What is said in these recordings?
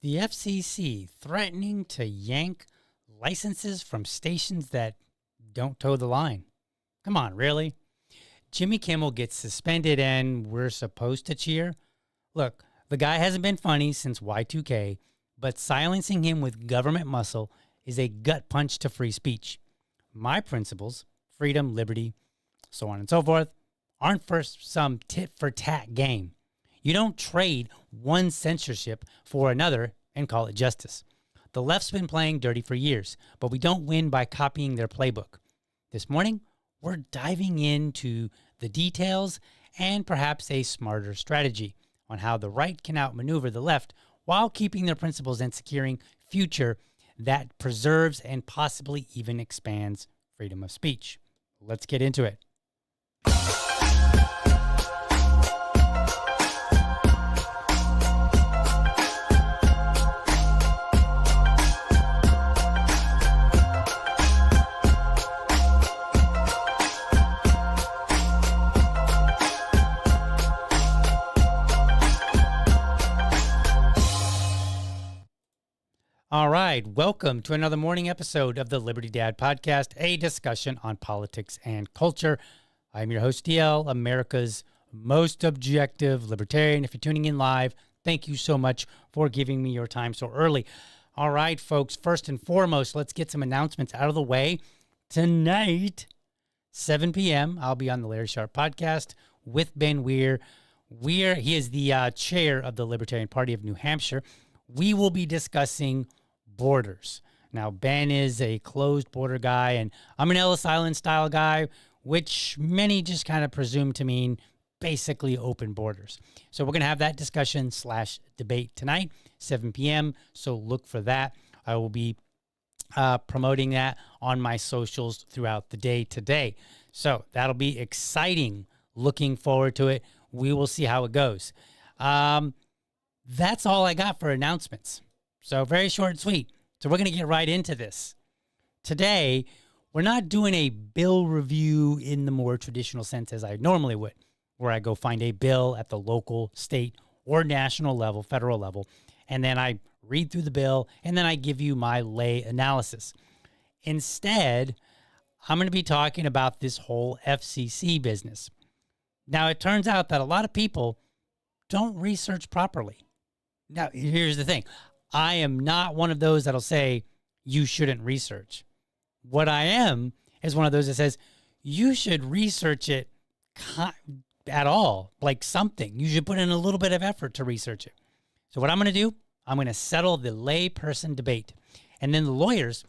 The FCC threatening to yank licenses from stations that don't toe the line. Come on, really? Jimmy Kimmel gets suspended and we're supposed to cheer? Look, the guy hasn't been funny since Y2K, but silencing him with government muscle is a gut punch to free speech. My principles, freedom, liberty, so on and so forth, aren't for some tit-for-tat game. You don't trade one censorship for another and call it justice. The left's been playing dirty for years, but we don't win by copying their playbook. This morning, we're diving into the details and perhaps a smarter strategy on how the right can outmaneuver the left while keeping their principles and securing future that preserves and possibly even expands freedom of speech. Let's get into it. All right, welcome to another morning episode of the Liberty Dad Podcast, a discussion on politics and culture. I'm your host, DL, America's most objective libertarian. If you're tuning in live, thank you so much for giving me your time so early. All right, folks, first and foremost, let's get some announcements out of the way. Tonight, 7 p.m., I'll be on the Larry Sharp Podcast with Ben Weir. He is the chair of the Libertarian Party of New Hampshire. We will be discussing borders. Now, Ben is a closed border guy, and I'm an Ellis Island style guy, which many just kind of presume to mean basically open borders. So we're going to have that discussion / debate tonight, 7 p.m. So look for that. I will be promoting that on my socials throughout the day today. So that'll be exciting. Looking forward to it. We will see how it goes. That's all I got for announcements. So very short and sweet. So we're going to get right into this. Today, we're not doing a bill review in the more traditional sense as I normally would, where I go find a bill at the local, state, or national level, federal level, and then I read through the bill, and then I give you my lay analysis. Instead, I'm going to be talking about this whole FCC business. Now, it turns out that a lot of people don't research properly. Now, here's the thing. I am not one of those that'll say you shouldn't research. What I am is one of those that says you should research it at all, like something. You should put in a little bit of effort to research it. So what I'm going to do, I'm going to settle the layperson debate. And then the lawyers,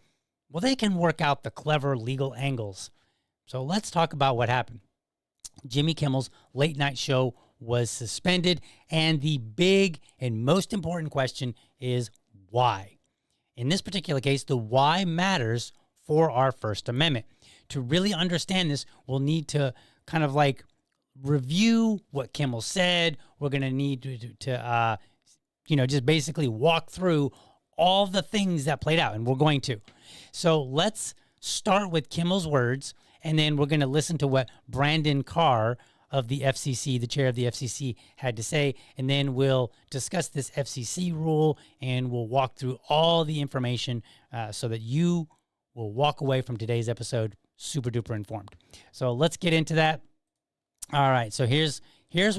well, they can work out the clever legal angles. So let's talk about what happened. Jimmy Kimmel's late night show was suspended, and the big and most important question is why. In this particular case, the why matters for our First Amendment. To really understand this, we'll need to kind of like review what Kimmel said. We're going to need to just basically walk through all the things that played out, and we're going to. So let's start with Kimmel's words, and then we're going to listen to what Brandon Carr of the FCC, the chair of the FCC, had to say, and then we'll discuss this FCC rule, and we'll walk through all the information so that you will walk away from today's episode super duper informed. So let's get into that. All right, so here's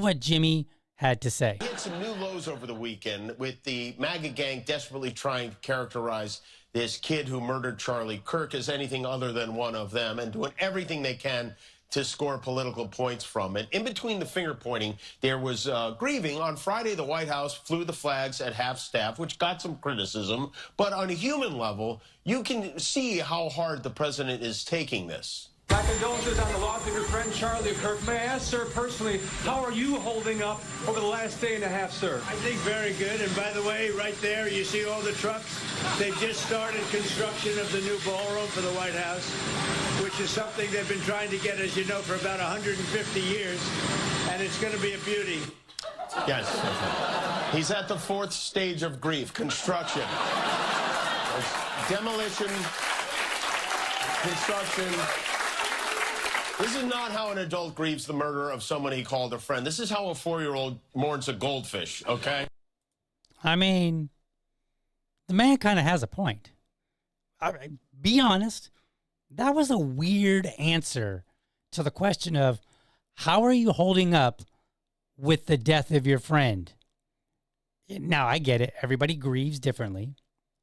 what Jimmy had to say. We hit some new lows over the weekend with the MAGA gang desperately trying to characterize this kid who murdered Charlie Kirk as anything other than one of them and doing everything they can to score political points from it. In between the finger pointing, there was grieving. On Friday, the White House flew the flags at half staff, which got some criticism. But on a human level, you can see how hard the president is taking this. My condolences on the loss of your friend Charlie Kirk. May I ask, sir, personally, how are you holding up over the last day and a half, sir? I think very good. And by the way, right there, you see all the trucks? They've just started construction of the new ballroom for the White House, which is something they've been trying to get, as you know, for about 150 years. And it's going to be a beauty. Yes. He's at the fourth stage of grief, construction. Demolition, construction. This is not how an adult grieves the murder of someone he called a friend. This is how a 4-year-old mourns a goldfish, okay? I mean, the man kind of has a point. Be honest. That was a weird answer to the question of how are you holding up with the death of your friend? Now, I get it. Everybody grieves differently.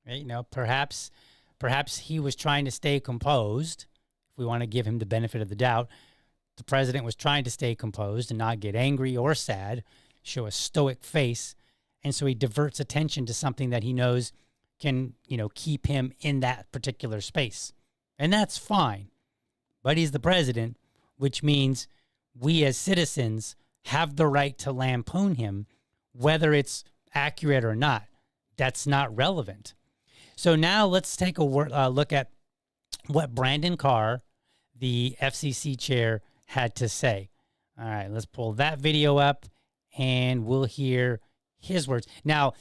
Right? You know, perhaps he was trying to stay composed. If we want to give him the benefit of the doubt, the president was trying to stay composed and not get angry or sad, show a stoic face. And so he diverts attention to something that he knows can, you know, keep him in that particular space. And that's fine. But he's the president, which means we as citizens have the right to lampoon him, whether it's accurate or not. That's not relevant. So now let's take a look at what Brandon Carr, the FCC chair, had to say. All right, let's pull that video up and we'll hear his words. Now,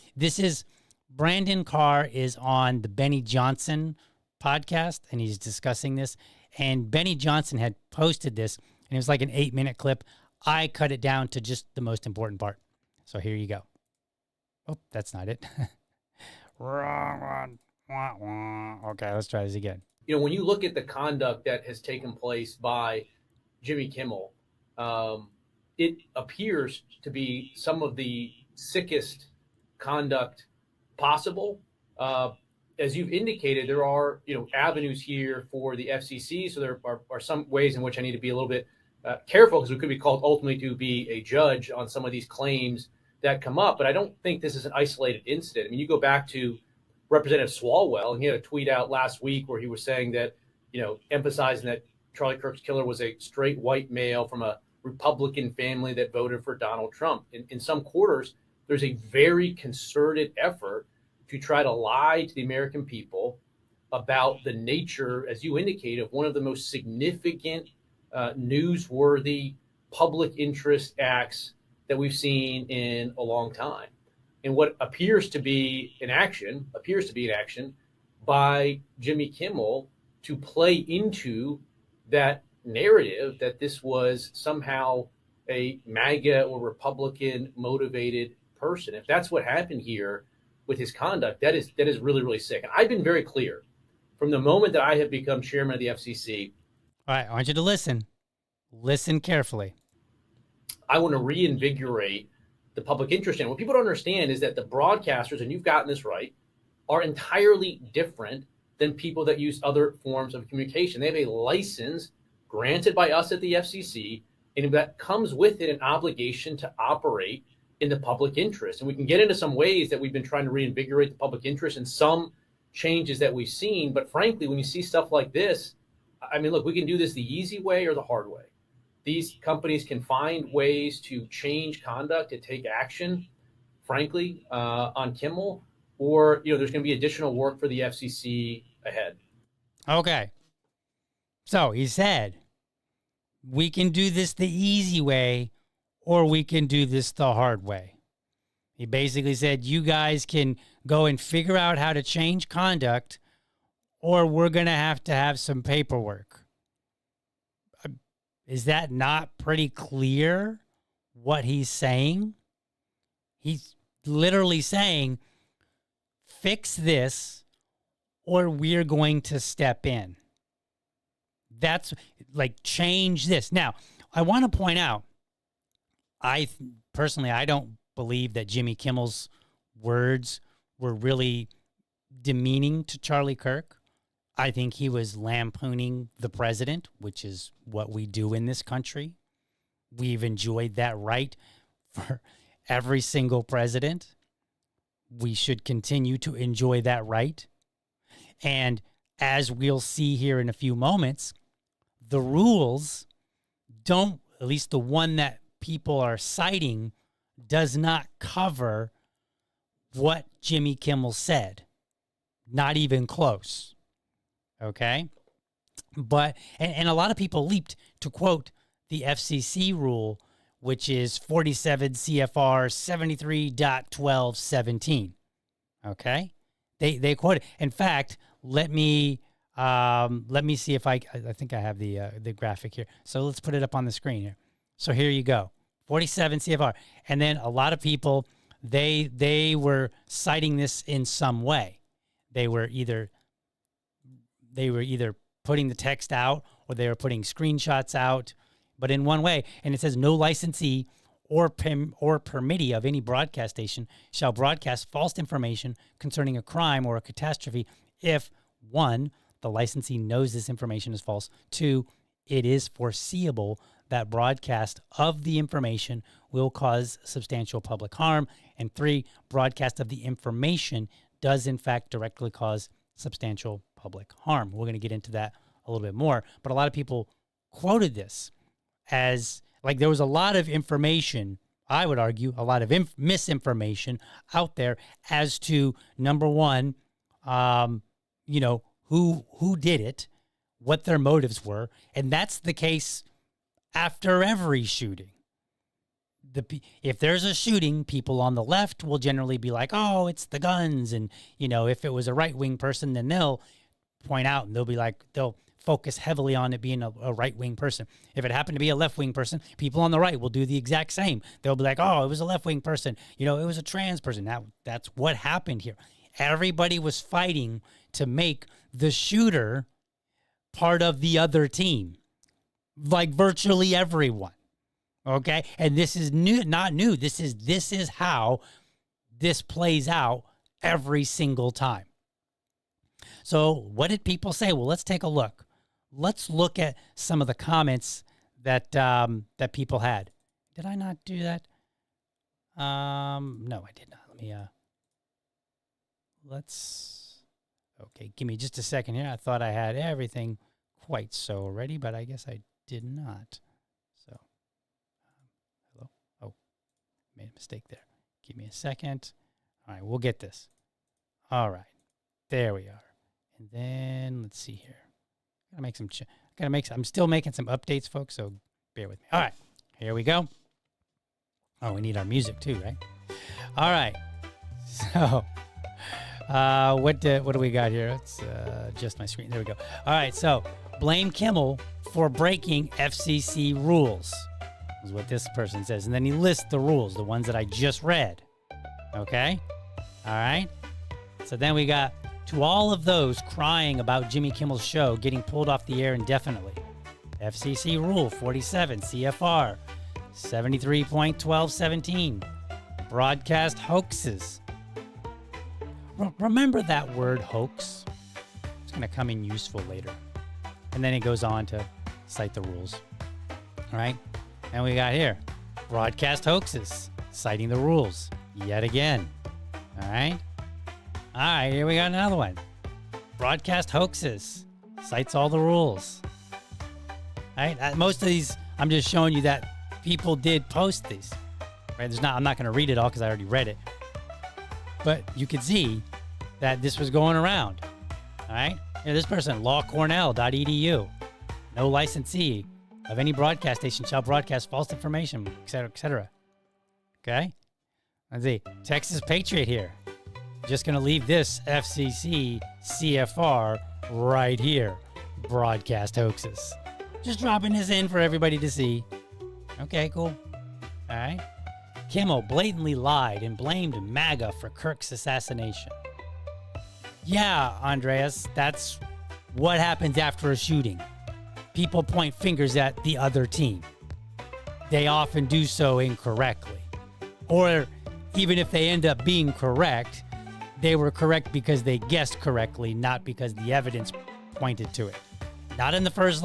Brandon Carr is on the Benny Johnson podcast and he's discussing this. And Benny Johnson had posted this and it was like an 8-minute clip. I cut it down to just the most important part. So here you go. Oh, that's not it. Wrong one. Okay, let's try this again. You know, when you look at the conduct that has taken place by Jimmy Kimmel, it appears to be some of the sickest conduct possible. As you've indicated, there are, you know, avenues here for the FCC. So there are some ways in which I need to be a little bit careful because we could be called ultimately to be a judge on some of these claims that come up. But I don't think this is an isolated incident. I mean, you go back to Representative Swalwell, and he had a tweet out last week where he was saying that, you know, emphasizing that Charlie Kirk's killer was a straight white male from a Republican family that voted for Donald Trump. In some quarters, there's a very concerted effort to try to lie to the American people about the nature, as you indicate, of one of the most significant, newsworthy public interest acts that we've seen in a long time. And what appears to be an action by Jimmy Kimmel to play into that narrative that this was somehow a MAGA or Republican motivated person. If that's what happened here with his conduct, that is really, really sick. And I've been very clear from the moment that I have become chairman of the FCC. All right, I want you to listen. Listen carefully. I want to reinvigorate the public interest in. What people don't understand is that the broadcasters, and you've gotten this right, are entirely different than people that use other forms of communication. They have a license granted by us at the FCC, and that comes with it an obligation to operate in the public interest. And we can get into some ways that we've been trying to reinvigorate the public interest and some changes that we've seen. But frankly, when you see stuff like this, I mean, look, we can do this the easy way or the hard way. These companies can find ways to change conduct, to take action, frankly, on Kimmel, or, you know, there's going to be additional work for the FCC ahead. Okay. So he said, we can do this the easy way, or we can do this the hard way. He basically said, you guys can go and figure out how to change conduct, or we're going to have some paperwork. Is that not pretty clear what he's saying? He's literally saying, fix this or we're going to step in. That's like, change this. Now, I want to point out, I don't believe that Jimmy Kimmel's words were really demeaning to Charlie Kirk. I think he was lampooning the president, which is what we do in this country. We've enjoyed that right for every single president. We should continue to enjoy that right. And as we'll see here in a few moments, the rules don't, at least the one that people are citing, does not cover what Jimmy Kimmel said. Not even close. Okay? But, and a lot of people leaped to quote the FCC rule, which is 47 CFR 73.1217. Okay? They quote it. In fact, let me see if I think I have the graphic here. So let's put it up on the screen here. So here you go. 47 CFR. And then a lot of people, they were citing this in some way. they were either putting the text out or they were putting screenshots out, but in one way. And it says no licensee or permittee of any broadcast station shall broadcast false information concerning a crime or a catastrophe if, 1, the licensee knows this information is false, 2, it is foreseeable that broadcast of the information will cause substantial public harm, and 3, broadcast of the information does in fact directly cause substantial public harm. We're going to get into that a little bit more, but a lot of people quoted this as like there was a lot of information, I would argue, a lot of misinformation out there as to, number one, who did it, what their motives were, and that's the case after every shooting. If there's a shooting, people on the left will generally be like, oh, it's the guns. And, if it was a right-wing person, then they'll point out and they'll be like, they'll focus heavily on it being a right-wing person. If it happened to be a left-wing person, people on the right will do the exact same. They'll be like, oh, it was a left-wing person. It was a trans person. That's what happened here. Everybody was fighting to make the shooter part of the other team. Like virtually everyone. Okay? And this is not new. This is how this plays out every single time. So what did people say? Well, let's take a look. Let's look at some of the comments that that people had. Did I not do that? No, I did not. Let me okay, give me just a second here. I thought I had everything quite so ready, but I guess I did not. So, hello? Oh, made a mistake there. Give me a second. All right, we'll get this. All right, there we are. And then let's see here. I'm still making some updates, folks, so bear with me. All right, here we go. Oh, we need our music too, right? All right. So, what do we got here? It's just my screen. There we go. All right, so blame Kimmel for breaking FCC rules is what this person says. And then he lists the rules, the ones that I just read. Okay? All right? So then we got, to all of those crying about Jimmy Kimmel's show getting pulled off the air indefinitely, FCC Rule 47 CFR 73.1217, broadcast hoaxes. Remember that word, hoax? It's going to come in useful later. And then it goes on to cite the rules. All right? And we got here, broadcast hoaxes, citing the rules yet again. All right? All right, here we got another one. Broadcast hoaxes, cites all the rules. All right? Most of these, I'm just showing you that people did post these. Right? I'm not going to read it all because I already read it. But you could see that this was going around. All right? This person, lawcornell.edu. No licensee of any broadcast station shall broadcast false information, et cetera, et cetera. Okay? Let's see. Texas Patriot here. Just going to leave this FCC CFR right here. Broadcast hoaxes. Just dropping this in for everybody to see. Okay, cool. All right. Kimmel blatantly lied and blamed MAGA for Kirk's assassination. Yeah, Andreas, that's what happens after a shooting. People point fingers at the other team. They often do so incorrectly. Or even if they end up being correct, they were correct because they guessed correctly, not because the evidence pointed to it. Not in the first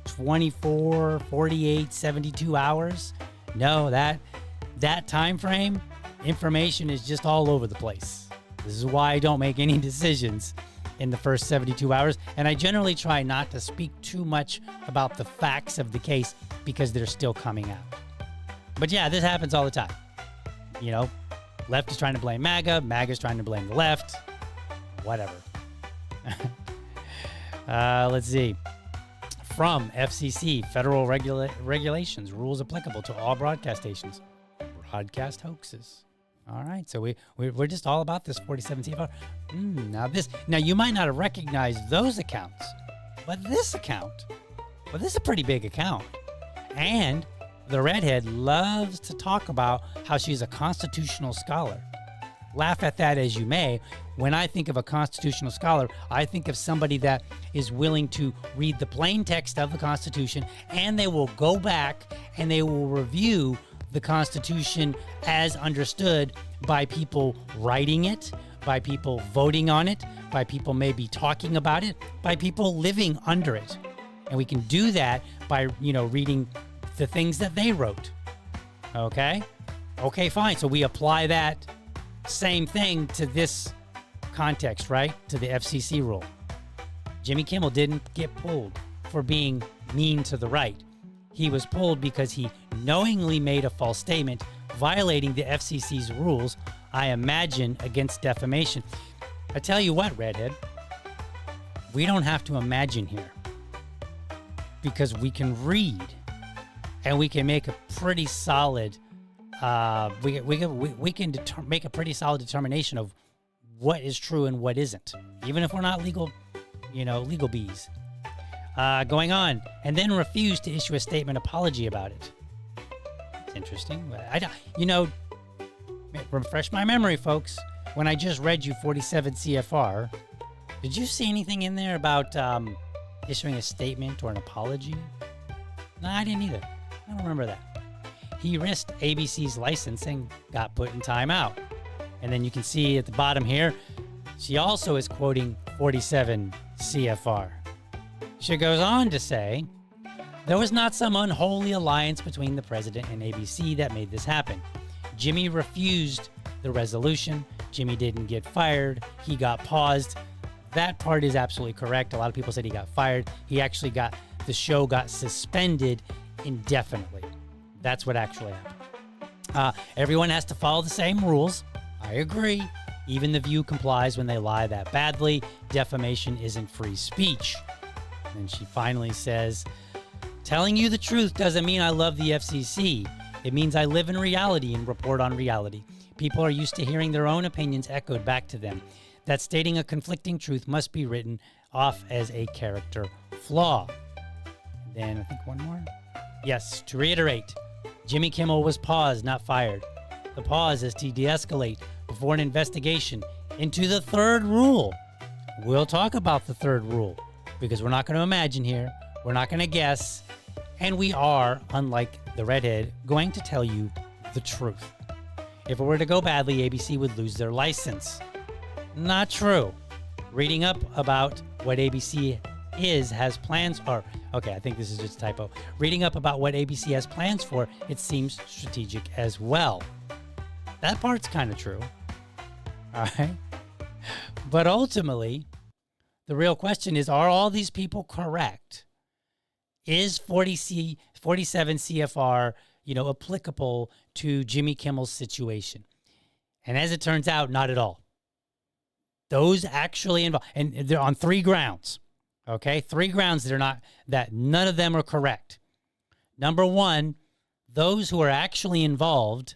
24, 48, 72 hours. No, that time frame, information is just all over the place. This is why I don't make any decisions in the first 72 hours. And I generally try not to speak too much about the facts of the case because they're still coming out. But yeah, this happens all the time. Left is trying to blame MAGA, MAGA's trying to blame the left, whatever. Let's see. From FCC, federal regulations, rules applicable to all broadcast stations. Broadcast hoaxes. All right, so we're just all about this 47 CFR. Now you might not have recognized those accounts, but this is a pretty big account. And the redhead loves to talk about how she's a constitutional scholar. laugh at that as you may, when I think of a constitutional scholar, I think of somebody that is willing to read the plain text of the Constitution, and they will go back and they will review the Constitution as understood by people writing it, by people voting on it, by people maybe talking about it, by people living under it. And we can do that by, reading the things that they wrote. Okay? Okay, fine. So we apply that same thing to this context, right? To the FCC rule. Jimmy Kimmel didn't get pulled for being mean to the right. He was pulled because he knowingly made a false statement violating the FCC's rules, I imagine, against defamation. I tell you what, Redhead, we don't have to imagine here, because we can read and we can make a pretty solid we can make a pretty solid determination of what is true and what isn't, even if we're not legal bees. Going on, and then refuse to issue a statement apology about it. It's interesting. Refresh my memory, folks. When I just read you 47 CFR, did you see anything in there about issuing a statement or an apology? No, I didn't either. I don't remember that. He risked ABC's licensing, got put in timeout. And then you can see at the bottom here, she also is quoting 47 CFR. She goes on to say, there was not some unholy alliance between the president and ABC that made this happen. Jimmy refused the resolution. Jimmy didn't get fired. He got paused. That part is absolutely correct. A lot of people said he got fired. He actually the show got suspended indefinitely. That's what actually happened. Everyone has to follow the same rules. I agree. Even The View complies when they lie that badly. Defamation isn't free speech. And she finally says, telling you the truth doesn't mean I love the FCC. It means I live in reality and report on reality. People are used to hearing their own opinions echoed back to them. That stating a conflicting truth must be written off as a character flaw. And then I think one more. Yes, to reiterate, Jimmy Kimmel was paused, not fired. The pause is to de-escalate before an investigation into the third rule. We'll talk about the third rule because we're not going to imagine here. We're not going to guess. And we are, unlike the redhead, going to tell you the truth. If it were to go badly, ABC would lose their license. Not true. Reading up about what ABC has plans for. Okay, I think this is just a typo. Reading up about what ABC has plans for, it seems strategic as well. That part's kind of true. All right. But ultimately, the real question is, are all these people correct? Is 47 CFR, applicable to Jimmy Kimmel's situation? And as it turns out, not at all. Those actually involve, and they're on 3 grounds. Okay, 3 grounds that none of them are correct. Number 1, those who are actually involved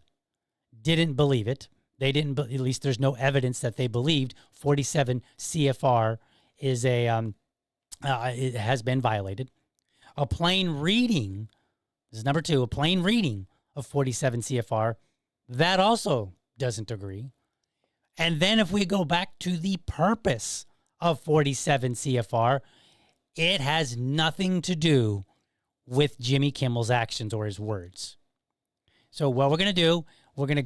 didn't believe it. They didn't, at least there's no evidence that they believed 47 CFR is it has been violated. A plain reading, this is number 2, a plain reading of 47 CFR, that also doesn't agree. And then if we go back to the purpose of 47 CFR, it has nothing to do with Jimmy Kimmel's actions or his words. So what we're going to do, we're going to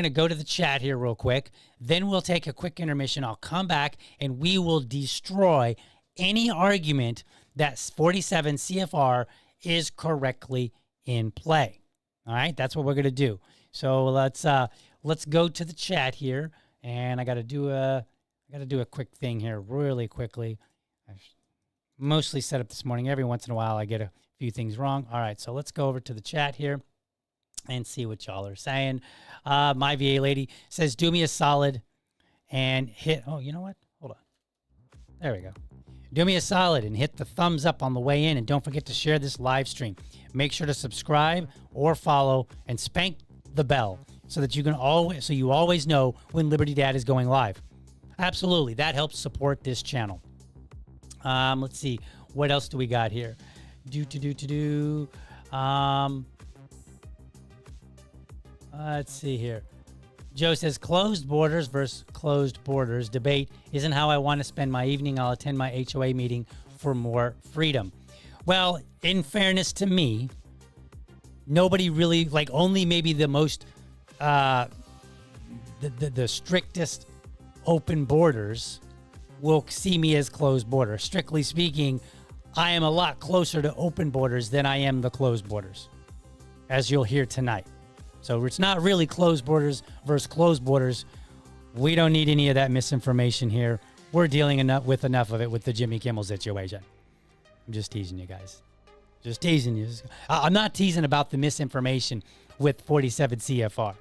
go to the chat here real quick. Then we'll take a quick intermission. I'll come back and we will destroy any argument that 47 CFR is correctly in play. All right, that's what we're going to do. So let's go to the chat here, and I got to do a quick thing here really quickly. I've mostly set up this morning. Every once in a while, I get a few things wrong. All right, so let's go over to the chat here and see what y'all are saying. My VA lady says, do me a solid and hit. Oh, you know what? Hold on. There we go. Do me a solid and hit the thumbs up on the way in, and don't forget to share this live stream. Make sure to subscribe or follow and spank the bell so that you always know when Liberty Dad is going live. Absolutely, that helps support this channel. Let's see, what else do we got here? Let's see here. Joe says, closed borders versus closed borders debate isn't how I want to spend my evening. I'll attend my HOA meeting for more freedom. Well, in fairness to me, nobody really, like only maybe the most, the strictest open borders will see me as closed border. Strictly speaking, I am a lot closer to open borders than I am the closed borders, as you'll hear tonight. So it's not really closed borders versus closed borders. We don't need any of that misinformation here. We're dealing with enough of it with the Jimmy Kimmel situation. I'm just teasing you guys. Just teasing you. I'm not teasing about the misinformation with 47 CFR.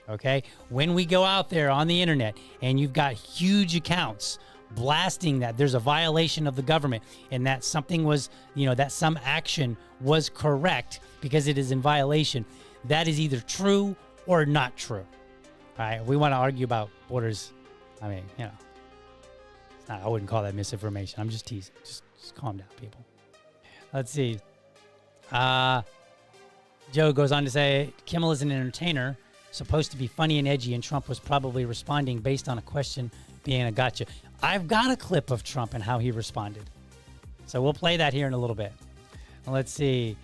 Okay? When we go out there on the internet and you've got huge accounts blasting that there's a violation of the government and that something was, that some action was correct because it is in violation, that is either true or not true. All right? We want to argue about borders. I mean, it's not, I wouldn't call that misinformation. I'm just teasing. Just calm down, people. Let's see. Joe goes on to say, Kimmel is an entertainer, supposed to be funny and edgy, and Trump was probably responding based on a question being a gotcha. I've got a clip of Trump and how he responded. So we'll play that here in a little bit. Let's see.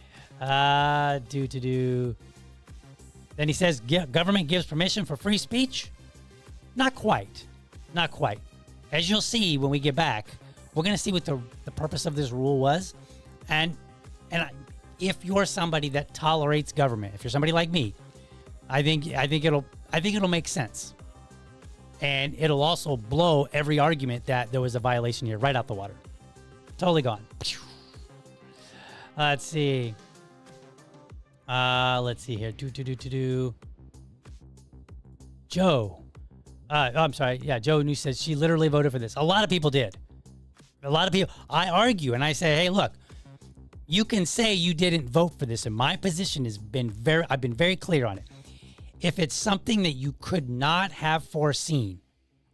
Then he says, government gives permission for free speech? Not quite. Not quite. As you'll see when we get back, we're going to see what the purpose of this rule was. And if you're somebody that tolerates government, if you're somebody like me, I think it'll make sense. And it'll also blow every argument that there was a violation here right out the water. Totally gone. Let's see. Let's see here. Joe. I'm sorry. Yeah, Joe New says she literally voted for this. A lot of people did. A lot of people. I argue and I say, hey, look, you can say you didn't vote for this. And my position has been I've been very clear on it. If it's something that you could not have foreseen,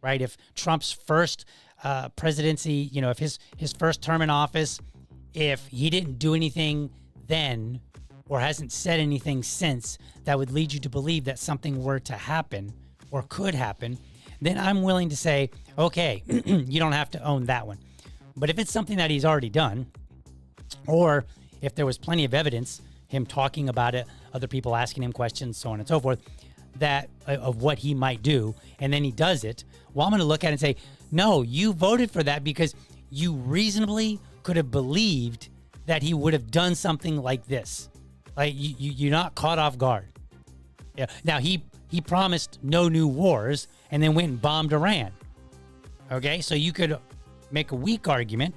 right? If Trump's first presidency, if his first term in office, if he didn't do anything then or hasn't said anything since that would lead you to believe that something were to happen or could happen, then I'm willing to say, okay, you don't have to own that one. But if it's something that he's already done, or if there was plenty of evidence, him talking about it, other people asking him questions, so on and so forth, that of what he might do, and then he does it, well, I'm going to look at it and say, no, you voted for that because you reasonably could have believed that he would have done something like this. Like you're not caught off guard. Yeah. Now he promised no new wars and then went and bombed Iran. Okay, so you could make a weak argument,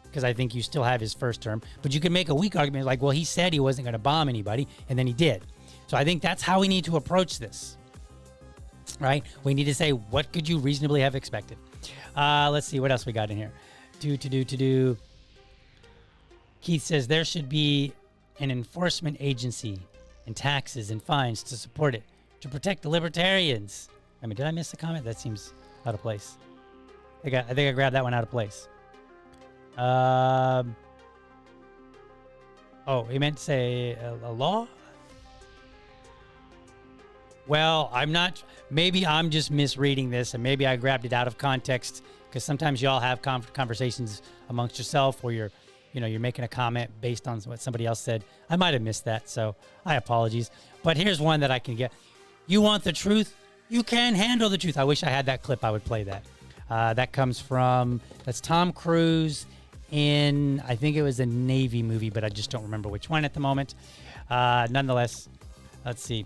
because I think you still have his first term, but you could make a weak argument like, well, he said he wasn't going to bomb anybody, and then he did. So I think that's how we need to approach this, right? We need to say, what could you reasonably have expected? Let's see, what else we got in here? Keith says there should be an enforcement agency and taxes and fines to support it, to protect the libertarians. I mean, did I miss a comment? That seems out of place. I think I grabbed that one out of place. He meant to say a law? Well, I'm not, maybe I'm just misreading this, and maybe I grabbed it out of context, because sometimes y'all have conversations amongst yourself where you're making a comment based on what somebody else said. I might have missed that, so I apologize. But here's one that I can get. You want the truth? You can handle the truth. I wish I had that clip. I would play that. That comes from, that's Tom Cruise in, I think it was a Navy movie, but I just don't remember which one at the moment. Nonetheless, let's see.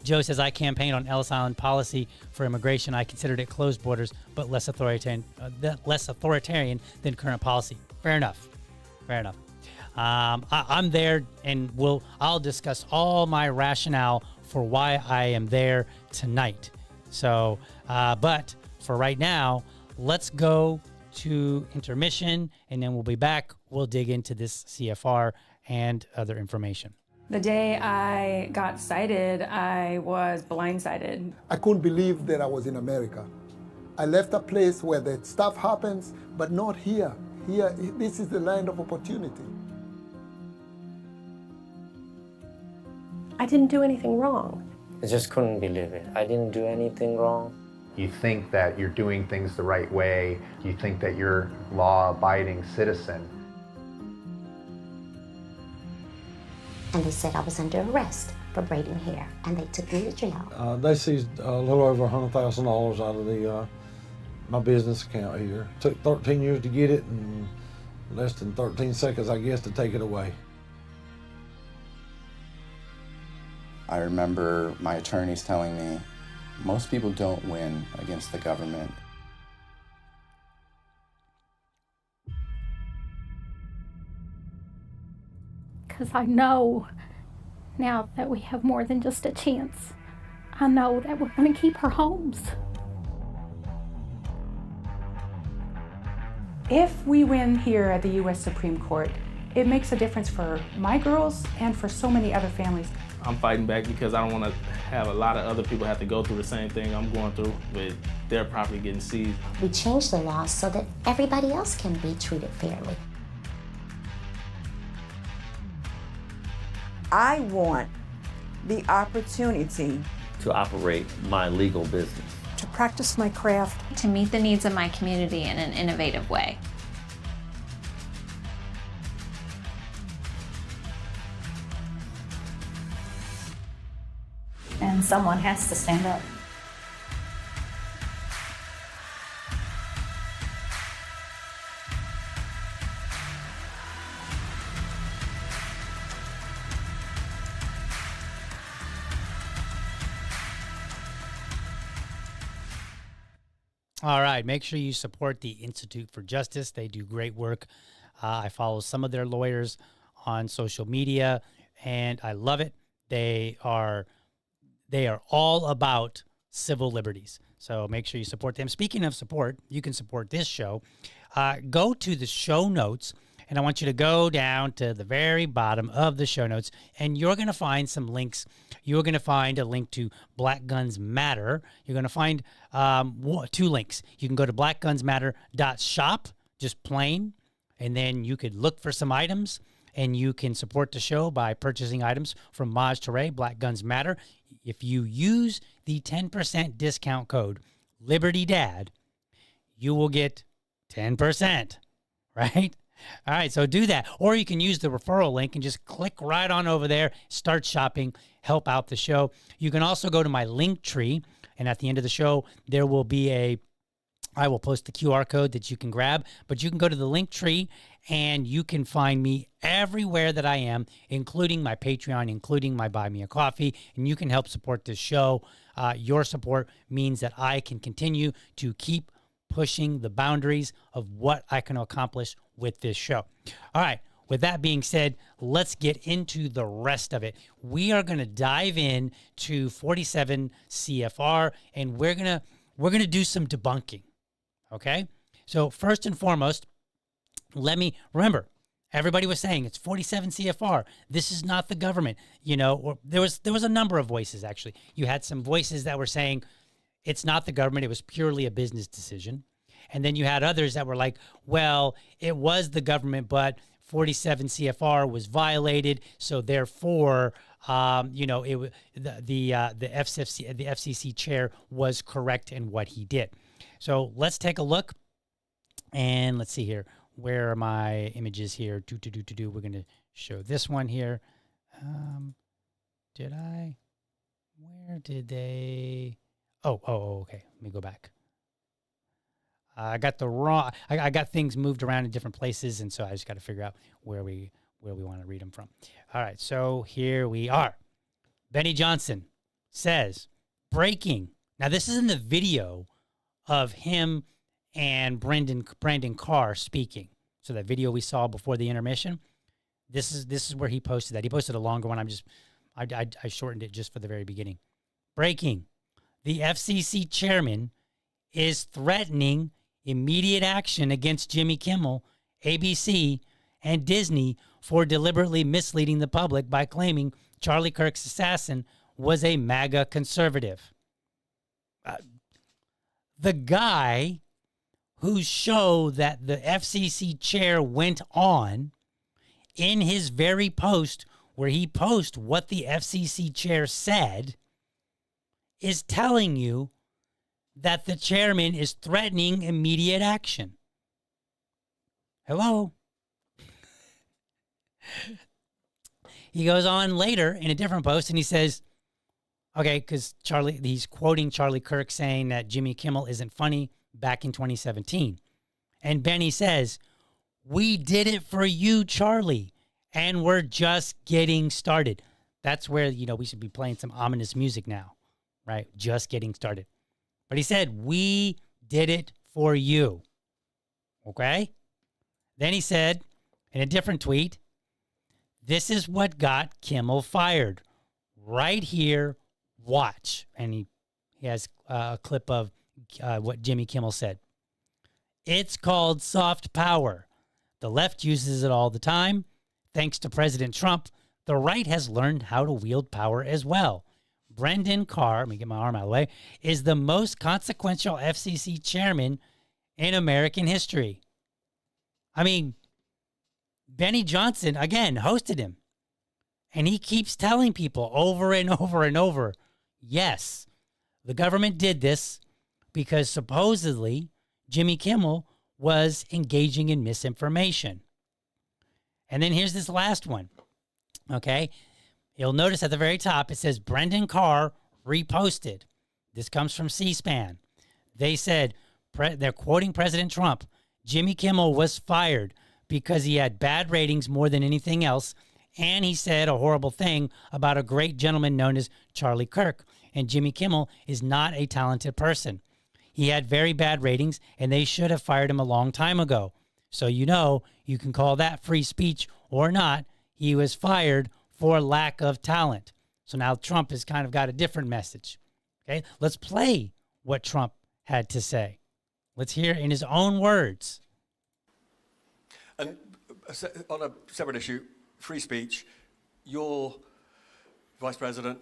Joe says, I campaigned on Ellis Island policy for immigration. I considered it closed borders, but less authoritarian than current policy. Fair enough. I'm there, and I'll discuss all my rationale for why I am there tonight. So, but for right now, let's go to intermission, and then we'll be back. We'll dig into this CFR and other information. The day I got cited, I was blindsided. I couldn't believe that I was in America. I left a place where the stuff happens, but not here. Here, this is the land of opportunity. I didn't do anything wrong. I just couldn't believe it. I didn't do anything wrong. You think that you're doing things the right way. You think that you're a law-abiding citizen. And they said I was under arrest for braiding hair, and they took me to jail. They seized a little over $100,000 out of the my business account here. Took 13 years to get it, and less than 13 seconds, I guess, to take it away. I remember my attorneys telling me, most people don't win against the government. Because I know now that we have more than just a chance. I know that we're going to keep our homes. If we win here at the U.S. Supreme Court, it makes a difference for my girls and for so many other families. I'm fighting back because I don't want to have a lot of other people have to go through the same thing I'm going through with their property getting seized. We changed the law so that everybody else can be treated fairly. I want the opportunity to operate my legal business, to practice my craft, to meet the needs of my community in an innovative way. And someone has to stand up. All right, make sure you support the Institute for Justice. They do great work. I follow some of their lawyers on social media, and I love it. They are all about civil liberties. So make sure you support them. Speaking of support, you can support this show. Go to the show notes, and I want you to go down to the very bottom of the show notes, and you're going to find some links. You're going to find a link to Black Guns Matter. You're going to find two links. You can go to blackgunsmatter.shop, just plain, and then you could look for some items, and you can support the show by purchasing items from Maj Toure, Black Guns Matter. If you use the 10% discount code LibertyDad, you will get 10%, right? All right, so do that. Or you can use the referral link and just click right on over there, start shopping, help out the show. You can also go to my link tree, and at the end of the show, there will be I will post the QR code that you can grab, but you can go to the link tree and you can find me everywhere that I am, including my Patreon, including my Buy Me a Coffee, and you can help support this show. Your support means that I can continue to keep pushing the boundaries of what I can accomplish with this show. All right, with that being said, let's get into the rest of it. We are going to dive in to 47 CFR, and we're going to do some debunking. Okay? So first and foremost, remember, everybody was saying it's 47 CFR. This is not the government. You know, or there was a number of voices, actually. You had some voices that were saying it's not the government. It was purely a business decision. And then you had others that were like, well, it was the government, but 47 CFR was violated. So therefore, the FCC chair was correct in what he did. So let's take a look, and let's see here. Where are my images here? We're going to show this one here. Where did they? Oh, okay. Let me go back. I got the wrong. I got things moved around in different places, and so I just got to figure out where we want to read them from. All right, so here we are. Benny Johnson says, breaking. Now, this is in the video of him and Brandon Carr speaking. So that video we saw before the intermission, this is where he posted that. He posted a longer one. I shortened it just for the very beginning. Breaking. The FCC chairman is threatening immediate action against Jimmy Kimmel, ABC, and Disney for deliberately misleading the public by claiming Charlie Kirk's assassin was a MAGA conservative. The guy whose show that the FCC chair went on, in his very post where he posted what the FCC chair said, is telling you that the chairman is threatening immediate action. Hello? He goes on later in a different post and he says, okay, because he's quoting Charlie Kirk saying that Jimmy Kimmel isn't funny back in 2017. And Benny says, we did it for you, Charlie, and we're just getting started. That's where, we should be playing some ominous music now, right? Just getting started. But he said, we did it for you. Okay? Then he said in a different tweet, this is what got Kimmel fired. Right here, watch. And he has a clip of what Jimmy Kimmel said. It's called soft power. The left uses it all the time. Thanks to President Trump, the right has learned how to wield power as well. Brendan Carr, let me get my arm out of the way, is the most consequential FCC chairman in American history. I mean, Benny Johnson, again, hosted him. And he keeps telling people over and over and over, yes, the government did this because supposedly Jimmy Kimmel was engaging in misinformation. And then here's this last one, okay? You'll notice at the very top, it says Brendan Carr reposted. This comes from C-SPAN. They said, they're quoting President Trump, Jimmy Kimmel was fired because he had bad ratings more than anything else, and he said a horrible thing about a great gentleman known as Charlie Kirk, and Jimmy Kimmel is not a talented person. He had very bad ratings, and they should have fired him a long time ago. So you can call that free speech or not. He was fired for lack of talent. So now Trump has kind of got a different message. Okay, let's play what Trump had to say. Let's hear in his own words. And on a separate issue, free speech, your Vice President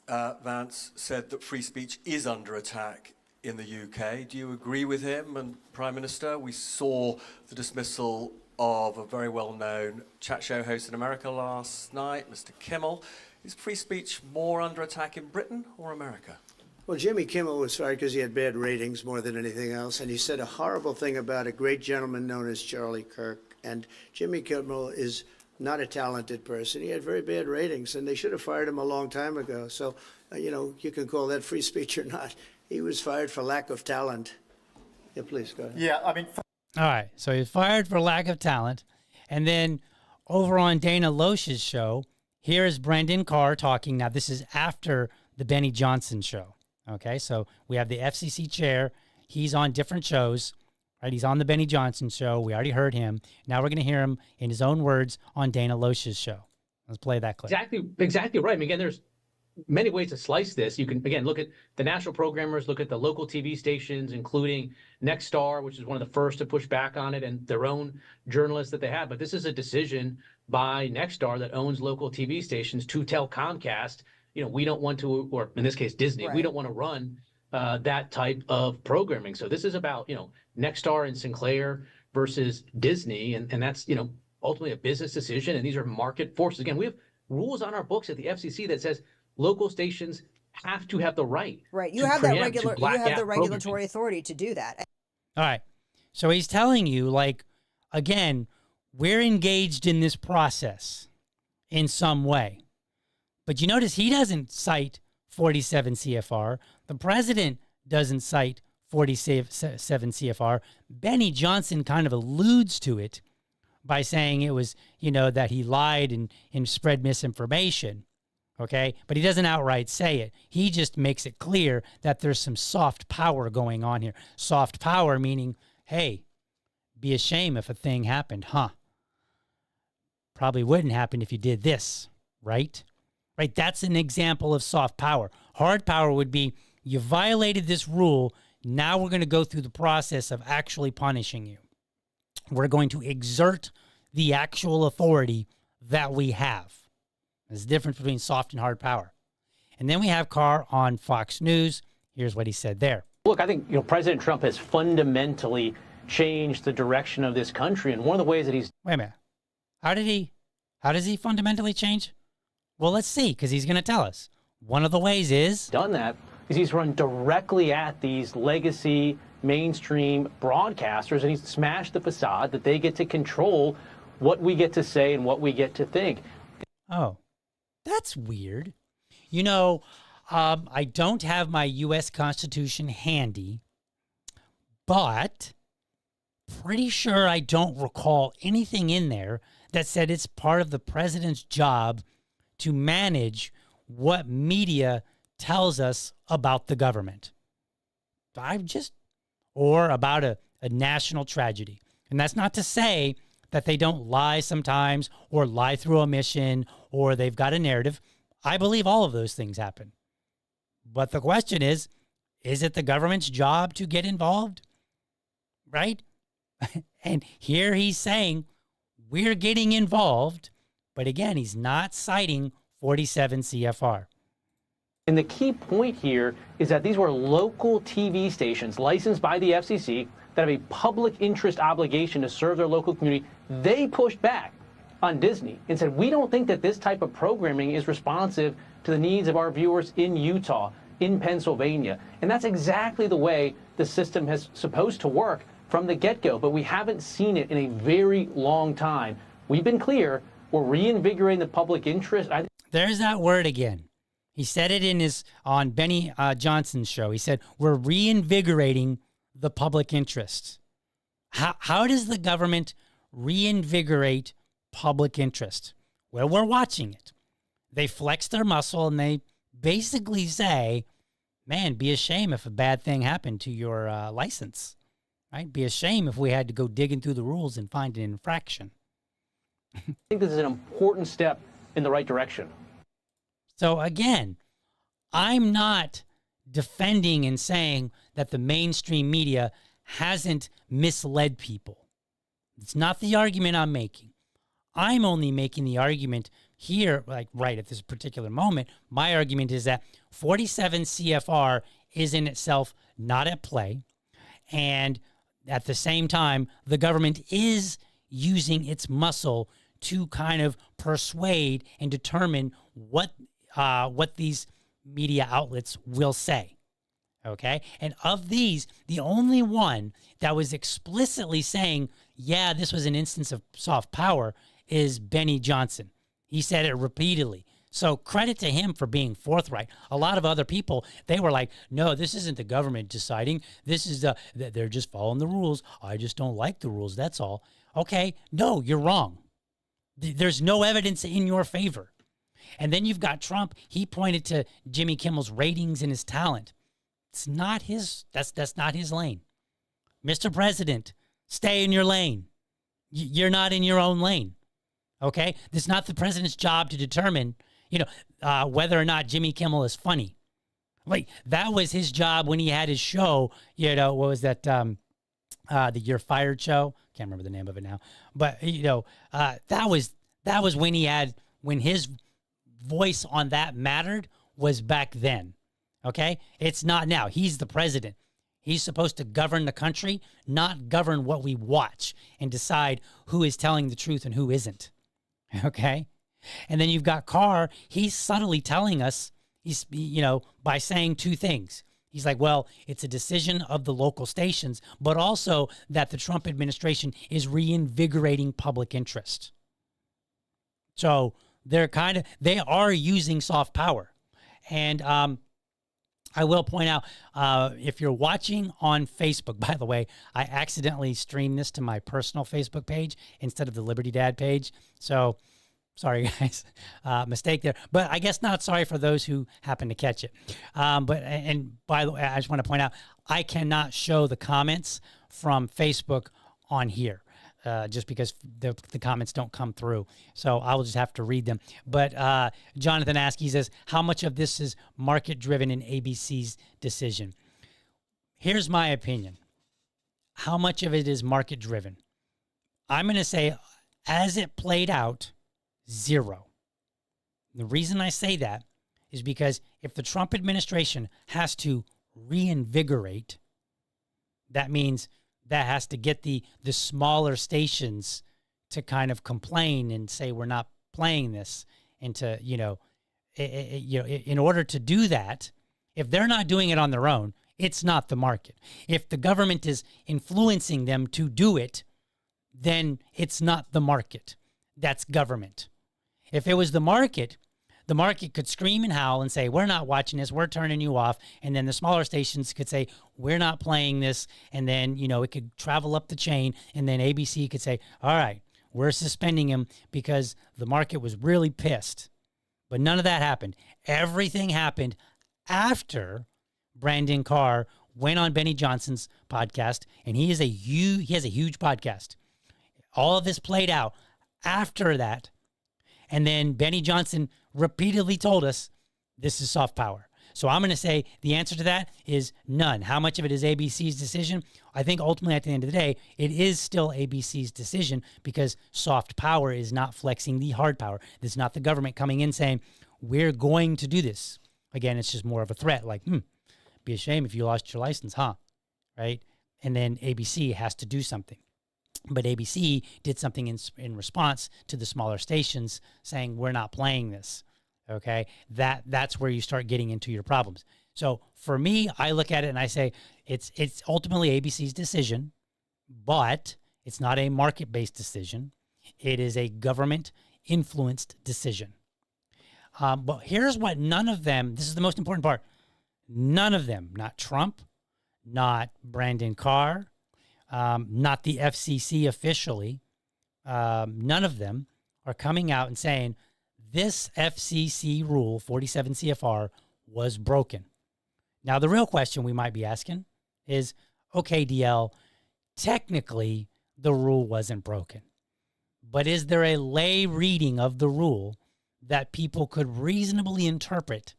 Vance said that free speech is under attack in the UK. Do you agree with him? And Prime Minister, we saw the dismissal of a very well-known chat show host in America last night, Mr. Kimmel. Is free speech more under attack in Britain or America? Well, Jimmy Kimmel was fired because he had bad ratings more than anything else, and he said a horrible thing about a great gentleman known as Charlie Kirk. And Jimmy Kimmel is not a talented person. He had very bad ratings, and they should have fired him a long time ago. So, you can call that free speech or not. He was fired for lack of talent. Yeah, please, go ahead. Yeah, all right, so he's fired for lack of talent. And then over on Dana Loesch's show, here is Brendan Carr talking. Now, this is after the Benny Johnson show. Okay, so we have the FCC chair. He's on different shows, right? He's on the Benny Johnson show. We already heard him. Now we're going to hear him in his own words on Dana Loesch's show. Let's play that clip. Exactly right. I mean, again, there's many ways to slice this. You can, again, look at the national programmers, look at the local TV stations, including Nexstar, which is one of the first to push back on it, and their own journalists that they have. But this is a decision by Nexstar that owns local TV stations to tell Comcast, we don't want to, or in this case, Disney, we don't want to run that type of programming. So this is about, Nexstar and Sinclair versus Disney. And that's, ultimately a business decision. And these are market forces. Again, we have rules on our books at the FCC that says local stations have to have the right. Right. You have the regulatory authority to do that. All right. So he's telling you, again, we're engaged in this process in some way. But you notice he doesn't cite 47 CFR. The president doesn't cite 47 CFR. Benny Johnson kind of alludes to it by saying it was, that he lied and spread misinformation. Okay? But he doesn't outright say it. He just makes it clear that there's some soft power going on here. Soft power meaning, hey, be a shame if a thing happened, huh? Probably wouldn't happen if you did this, right? Right, that's an example of soft power. Hard power would be, you violated this rule, now we're going to go through the process of actually punishing you. We're going to exert the actual authority that we have. There's a difference between soft and hard power. And then we have Carr on Fox News. Here's what he said there. Look, I think, President Trump has fundamentally changed the direction of this country. And one of the ways that he's... Wait a minute. How does he fundamentally change? Well, let's see, because he's going to tell us. One of the ways is... done that is he's run directly at these legacy mainstream broadcasters, and he's smashed the facade that they get to control what we get to say and what we get to think. Oh, that's weird. You know, I don't have my U.S. Constitution handy, but pretty sure I don't recall anything in there that said it's part of the president's job to manage what media tells us about the government. Or about a national tragedy. And that's not to say that they don't lie sometimes or lie through omission or they've got a narrative. I believe all of those things happen. But the question is it the government's job to get involved? Right? And here he's saying we're getting involved, but again, he's not citing 47 CFR. And the key point here is that these were local TV stations licensed by the FCC that have a public interest obligation to serve their local community. They pushed back on Disney and said, we don't think that this type of programming is responsive to the needs of our viewers in Utah, in Pennsylvania. And that's exactly the way the system has supposed to work from the get-go, but we haven't seen it in a very long time. We've been clear, we're reinvigorating the public interest. There's that word again. He said it on Benny Johnson's show. He said, we're reinvigorating the public interest. How does the government reinvigorate public interest? Well, we're watching it. They flex their muscle and they basically say, man, be a shame if a bad thing happened to your license. Right? Be a shame if we had to go digging through the rules and find an infraction. I think this is an important step in the right direction. So again, I'm not defending and saying that the mainstream media hasn't misled people. It's not the argument I'm making. I'm only making the argument here, like right at this particular moment. My argument is that 47 CFR is in itself not at play. And at the same time, the government is using its muscle to kind of persuade and determine what these media outlets will say. Okay? And of these, the only one that was explicitly saying, yeah, this was an instance of soft power is Benny Johnson. He said it repeatedly. So credit to him for being forthright. A lot of other people, they were like, no, this isn't the government deciding. This is they're just following the rules. I just don't like the rules. That's all. Okay. No, you're wrong. There's no evidence in your favor. And then you've got Trump. He pointed to Jimmy Kimmel's ratings and his talent. It's not his, that's not his lane. Mr. President, stay in your lane. You're not in your own lane. Okay? This is not the president's job to determine, whether or not Jimmy Kimmel is funny. Like, that was his job when he had his show, what was that, the You're Fired show? Can't remember the name of it now. But, that was when his voice on that mattered was back then. Okay? It's not now. He's the president. He's supposed to govern the country, not govern what we watch and decide who is telling the truth and who isn't. Okay? And then you've got Carr. He's subtly telling us, by saying two things. He's like, well, it's a decision of the local stations, but also that the Trump administration is reinvigorating public interest. So they are using soft power. And I will point out, if you're watching on Facebook, by the way, I accidentally streamed this to my personal Facebook page instead of the Liberty Dad page. So sorry, guys, mistake there. But I guess not sorry for those who happen to catch it. And by the way, I just want to point out, I cannot show the comments from Facebook on here. Just because the comments don't come through. So I will just have to read them. But Jonathan Askey says, how much of this is market-driven in ABC's decision? Here's my opinion. How much of it is market-driven? I'm going to say, as it played out, 0. The reason I say that is because if the Trump administration has to reinvigorate, that means that has to get the smaller stations to kind of complain and say we're not playing this, and to in order to do that, If they're not doing it on their own, it's not the market. If the government is influencing them to do it, then it's not the market. That's government. If it was the market could scream and howl and say, we're not watching this, we're turning you off. And then the smaller stations could say, we're not playing this. And then, it could travel up the chain. And then ABC could say, all right, we're suspending him because the market was really pissed. But none of that happened. Everything happened after Brandon Carr went on Benny Johnson's podcast, and he has a huge podcast. All of this played out after that. And then Benny Johnson repeatedly told us this is soft power. So I'm going to say the answer to that is none. How much of it is ABC's decision? I think ultimately at the end of the day, it is still ABC's decision because soft power is not flexing the hard power. This is not the government coming in saying, we're going to do this. Again, it's just more of a threat like, be a shame if you lost your license, huh? Right? And then ABC has to do something. But ABC did something in response to the smaller stations saying, we're not playing this, okay? That's where you start getting into your problems. So for me, I look at it and I say, it's ultimately ABC's decision, but it's not a market-based decision. It is a government-influenced decision. But here's what none of them, this is the most important part, none of them, not Trump, not Brandon Carr, not the FCC officially, none of them are coming out and saying this FCC rule, 47 CFR, was broken. Now, the real question we might be asking is, okay, DL, technically the rule wasn't broken, but is there a lay reading of the rule that people could reasonably interpret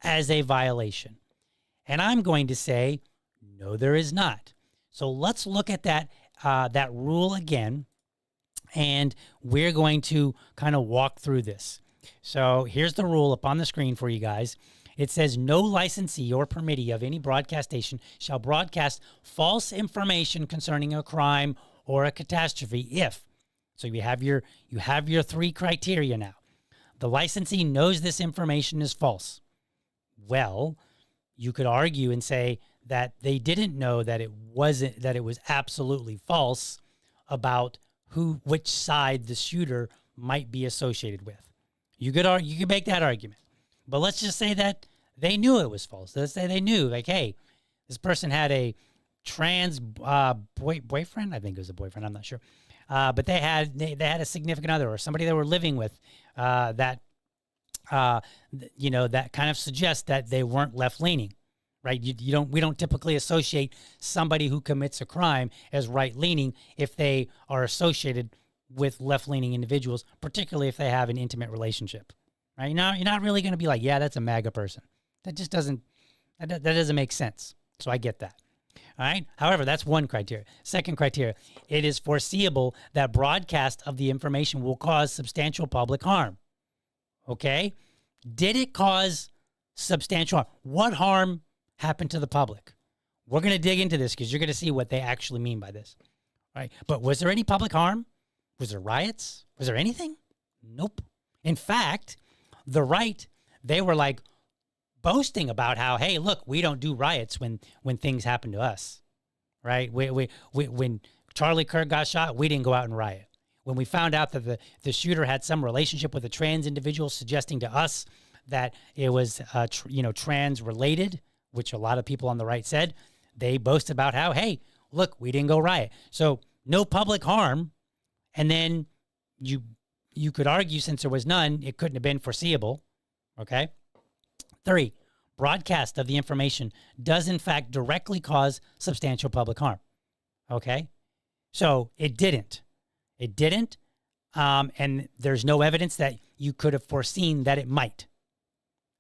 as a violation? And I'm going to say, no, there is not. So let's look at that rule again, and we're going to kind of walk through this. So here's the rule up on the screen for you guys. It says, no licensee or permittee of any broadcast station shall broadcast false information concerning a crime or a catastrophe if. So you have your three criteria now. The licensee knows this information is false. Well, you could argue and say that they didn't know that it was absolutely false about which side the shooter might be associated with. You could make that argument. But let's just say that they knew it was false. Let's say they knew, like, hey, this person had a trans boyfriend. I think it was a boyfriend. I'm not sure. But they had a significant other or somebody they were living with that kind of suggests that they weren't left-leaning, right? We don't typically associate somebody who commits a crime as right-leaning if they are associated with left-leaning individuals, particularly if they have an intimate relationship, right? You're not really going to be like, yeah, that's a MAGA person. That just doesn't make sense. So I get that. All right. However, that's one criteria. Second criteria, it is foreseeable that broadcast of the information will cause substantial public harm. Okay. Did it cause substantial harm? What harm happened to the public? We're going to dig into this because you're going to see what they actually mean by this. All right. But was there any public harm? Was there riots? Was there anything? Nope. In fact, the right, they were like boasting about how, hey, look, we don't do riots when things happen to us, right? When Charlie Kirk got shot, we didn't go out and riot. When we found out that the shooter had some relationship with a trans individual, suggesting to us that it was trans related, which a lot of people on the right said, they boast about how, hey, look, we didn't go riot. So no public harm. And then you could argue, since there was none, it couldn't have been foreseeable. Okay. 3, broadcast of the information does in fact directly cause substantial public harm. Okay. So it didn't. It didn't. And there's no evidence that you could have foreseen that it might.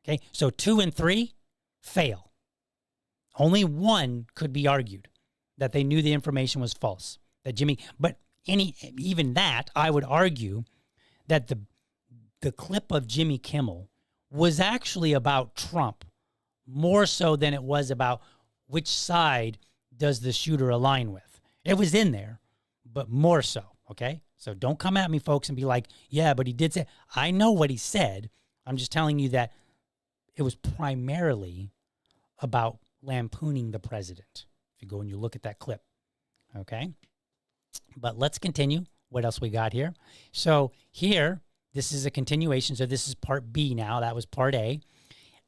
Okay. So 2 and 3 fail. Only 1 could be argued that they knew the information was false. But even that, I would argue that the clip of Jimmy Kimmel was actually about Trump more so than it was about which side does the shooter align with. It was in there, but more so, okay? So don't come at me, folks, and be like, yeah, but he did say, I know what he said. I'm just telling you that it was primarily about lampooning the president. If you go and you look at that clip, okay? But let's continue. What else we got here? So here, this is a continuation. So this is part B now. That was part A.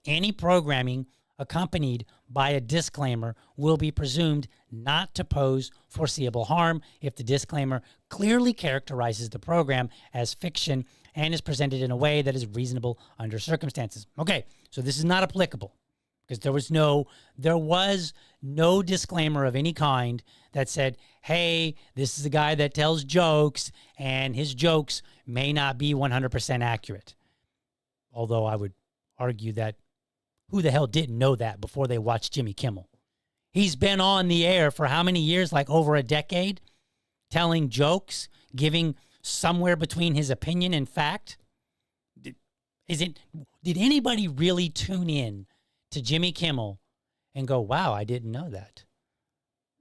Any programming accompanied by a disclaimer will be presumed not to pose foreseeable harm if the disclaimer clearly characterizes the program as fiction and is presented in a way that is reasonable under circumstances. Okay, so this is not applicable because there was no disclaimer of any kind that said, hey, this is a guy that tells jokes and his jokes may not be 100% accurate. Although I would argue that who the hell didn't know that before they watched Jimmy Kimmel? He's been on the air for how many years? Like over a decade, telling jokes, giving somewhere between his opinion and fact. Did anybody really tune in to Jimmy Kimmel and go, wow, I didn't know that?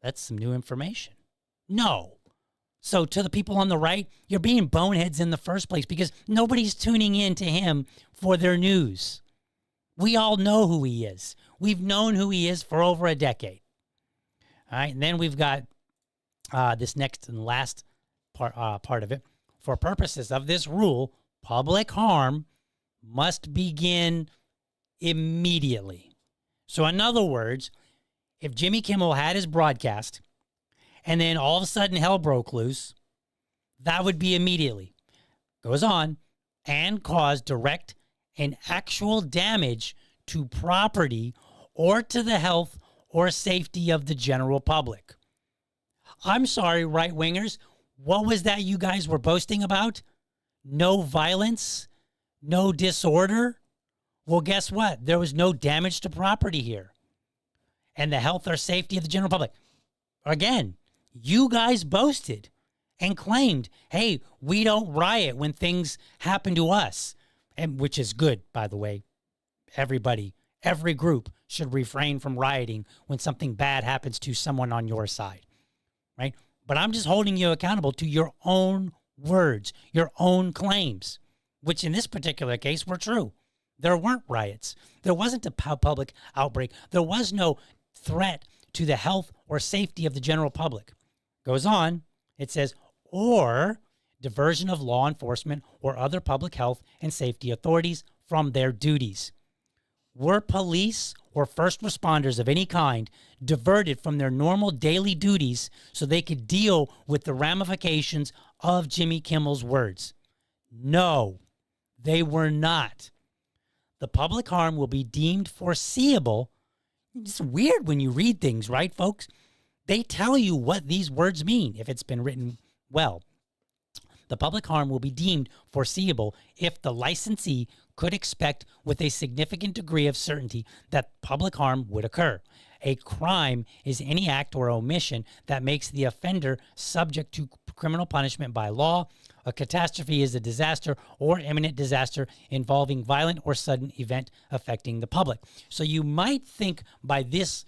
That's some new information. No. So to the people on the right, you're being boneheads in the first place because nobody's tuning in to him for their news. We all know who he is. We've known who he is for over a decade. All right, and then we've got this next and last part of it. For purposes of this rule, public harm must begin immediately. So in other words, if Jimmy Kimmel had his broadcast and then all of a sudden hell broke loose, that would be immediately. Goes on, and cause direct and actual damage to property or to the health or safety of the general public. I'm sorry, right-wingers, what was that you guys were boasting about? No violence? No disorder? Well, guess what? There was no damage to property here. And the health or safety of the general public. Again, you guys boasted and claimed, hey, we don't riot when things happen to us. And which is good, by the way. Everybody, every group should refrain from rioting when something bad happens to someone on your side, right? But I'm just holding you accountable to your own words, your own claims, which in this particular case were true. There weren't riots. There wasn't a public outbreak. There was no threat to the health or safety of the general public. Goes on, it says, or diversion of law enforcement or other public health and safety authorities from their duties. Were police or first responders of any kind diverted from their normal daily duties so they could deal with the ramifications of Jimmy Kimmel's words? No, they were not. The public harm will be deemed foreseeable. It's weird when you read things, right, folks? They tell you what these words mean if it's been written well. The public harm will be deemed foreseeable if the licensee could expect with a significant degree of certainty that public harm would occur. A crime is any act or omission that makes the offender subject to criminal punishment by law. A catastrophe is a disaster or imminent disaster involving violent or sudden event affecting the public. So you might think by this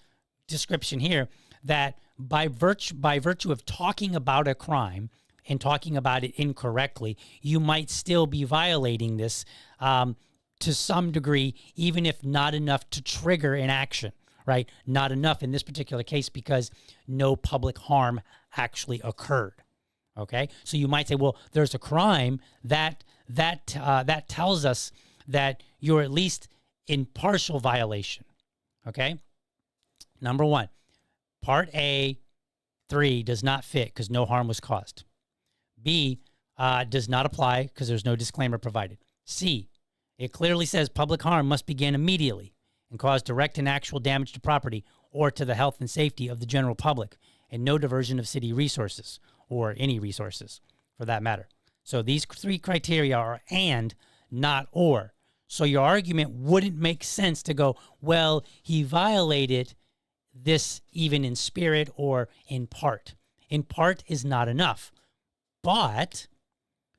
description here that by virtue of talking about a crime and talking about it incorrectly, you might still be violating this to some degree, even if not enough to trigger an action, right? Not enough in this particular case because no public harm actually occurred. Okay, so you might say, well, there's a crime that tells us that you're at least in partial violation. Okay, number one, Part A, 3 does not fit because no harm was caused. B, does not apply because there's no disclaimer provided. C, it clearly says public harm must begin immediately and cause direct and actual damage to property or to the health and safety of the general public, and no diversion of city resources or any resources for that matter. So these three criteria are and, not or. So your argument wouldn't make sense to go, well, he violated this even in spirit or in part. In part is not enough. But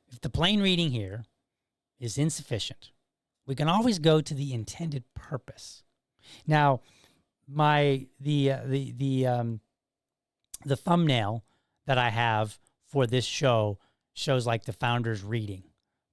if the plain reading here is insufficient, we can always go to the intended purpose. Now, the thumbnail that I have for this show shows like the founder's reading,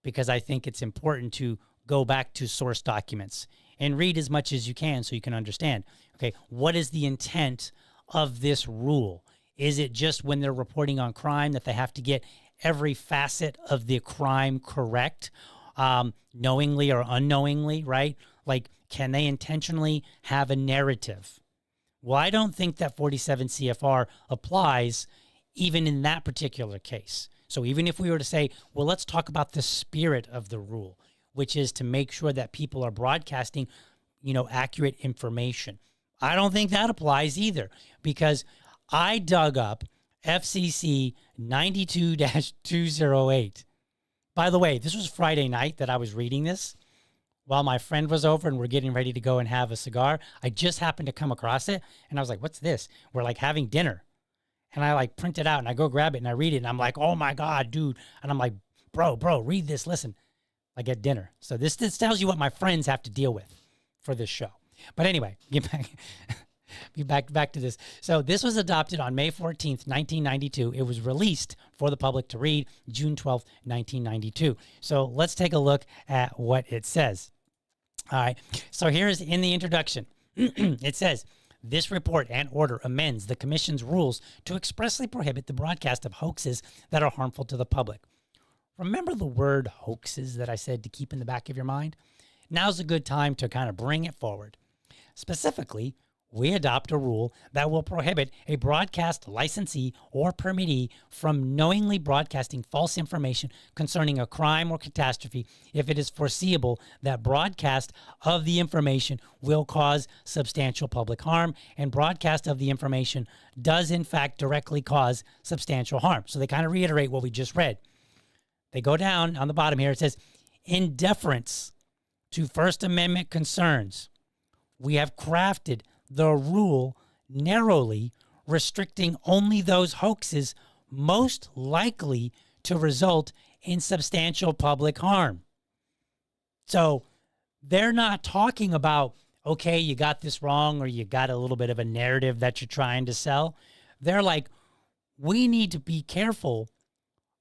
because I think it's important to go back to source documents and read as much as you can so you can understand. Okay, what is the intent of this rule? Is it just when they're reporting on crime that they have to get every facet of the crime correct, knowingly or unknowingly, right? Like, can they intentionally have a narrative? Well, I don't think that 47 CFR applies even in that particular case. So even if we were to say, well, let's talk about the spirit of the rule, which is to make sure that people are broadcasting, accurate information. I don't think that applies either, because I dug up FCC 92-208. By the way, this was Friday night that I was reading this while my friend was over and we're getting ready to go and have a cigar. I just happened to come across it and I was like, what's this? We're like having dinner. And I like print it out and I go grab it and I read it and I'm like, oh my God, dude. And I'm like, bro, read this. Listen, I get dinner. So this tells you what my friends have to deal with for this show. But anyway, get back to this. So this was adopted on May 14th, 1992. It was released for the public to read June 12th, 1992. So let's take a look at what it says. All right. So here's in the introduction. It says, this report and order amends the Commission's rules to expressly prohibit the broadcast of hoaxes that are harmful to the public. Remember the word hoaxes that I said to keep in the back of your mind? Now's a good time to kind of bring it forward. Specifically, we adopt a rule that will prohibit a broadcast licensee or permittee from knowingly broadcasting false information concerning a crime or catastrophe if it is foreseeable that broadcast of the information will cause substantial public harm, and broadcast of the information does in fact directly cause substantial harm. So they kind of reiterate what we just read. They go down on the bottom here. It says, in deference to First Amendment concerns, we have crafted the rule narrowly, restricting only those hoaxes most likely to result in substantial public harm. So they're not talking about, okay, you got this wrong or you got a little bit of a narrative that you're trying to sell. They're like, we need to be careful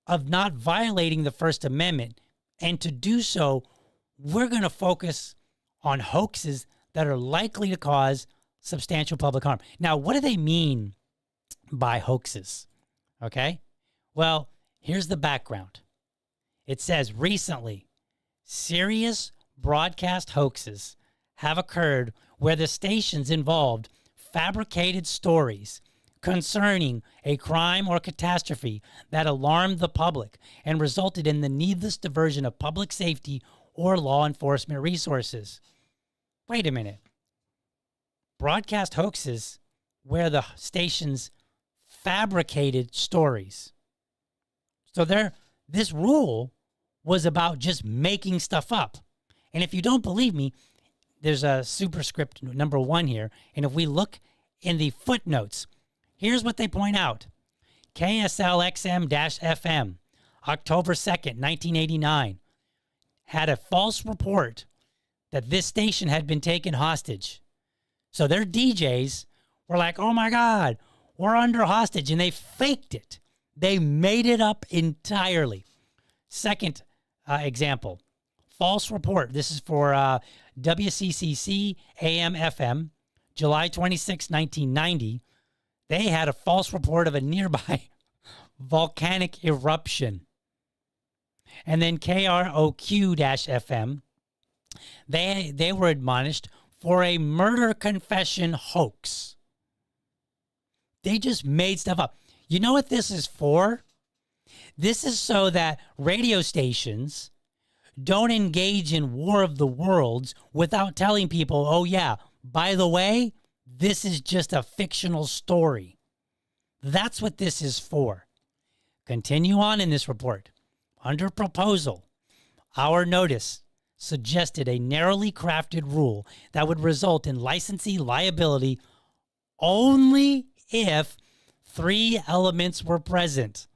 of not violating the First Amendment. And to do so, we're going to focus on hoaxes that are likely to cause substantial public harm. Now, what do they mean by hoaxes? Okay. Well, here's the background. It says recently, serious broadcast hoaxes have occurred where the stations involved fabricated stories concerning a crime or catastrophe that alarmed the public and resulted in the needless diversion of public safety or law enforcement resources. Wait a minute. Broadcast hoaxes where the stations fabricated stories. So this rule was about just making stuff up. And if you don't believe me, there's a superscript number 1 here. And if we look in the footnotes, here's what they point out. KSL-XM-FM, October 2nd, 1989, had a false report that this station had been taken hostage. So their DJs were like, oh my God, we're under hostage. And they faked it. They made it up entirely. Second example, false report. This is for WCCC AM FM, July 26, 1990. They had a false report of a nearby volcanic eruption. And then KROQ-FM, they were admonished for a murder confession hoax. They just made stuff up. You know what this is for? This is so that radio stations don't engage in war of the worlds without telling people, oh yeah, by the way, this is just a fictional story. That's what this is for. Continue on in this report. Under proposal, our notice suggested a narrowly crafted rule that would result in licensee liability only if 3 elements were present.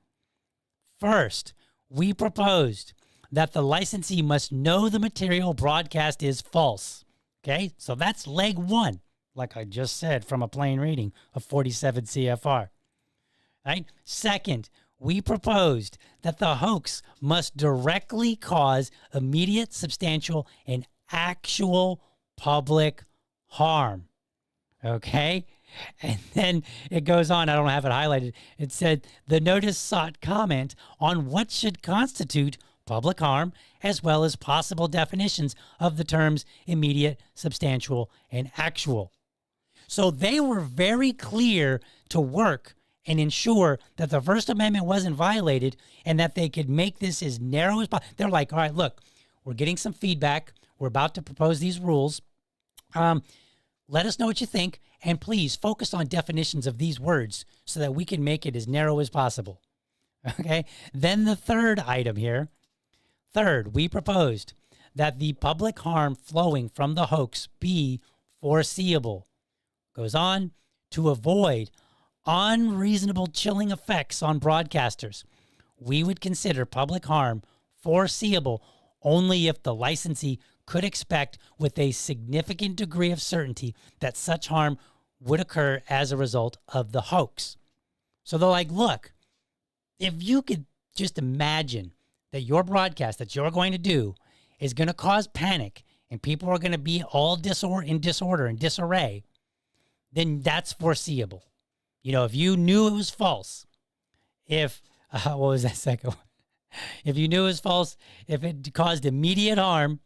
First, we proposed that the licensee must know the material broadcast is false. Okay, so that's leg 1, like I just said from a plain reading of 47 CFR. Right? Second, we proposed that the hoax must directly cause immediate, substantial, and actual public harm. Okay? And then it goes on. I don't have it highlighted. It said the notice sought comment on what should constitute public harm, as well as possible definitions of the terms immediate, substantial, and actual. So they were very clear to work and ensure that the First Amendment wasn't violated and that they could make this as narrow as possible. They're like, all right, look, we're getting some feedback. We're about to propose these rules. Let us know what you think, and please focus on definitions of these words so that we can make it as narrow as possible. Okay? Then the third item here. Third, we proposed that the public harm flowing from the hoax be foreseeable. Goes on, to avoid unreasonable chilling effects on broadcasters. We would consider public harm foreseeable only if the licensee could expect with a significant degree of certainty that such harm would occur as a result of the hoax. So they're like, look, if you could just imagine that your broadcast that you're going to do is going to cause panic and people are going to be all in disorder and disarray, then that's foreseeable. You know, if you knew it was false, if, what was that second one? If you knew it was false, if it caused immediate harm,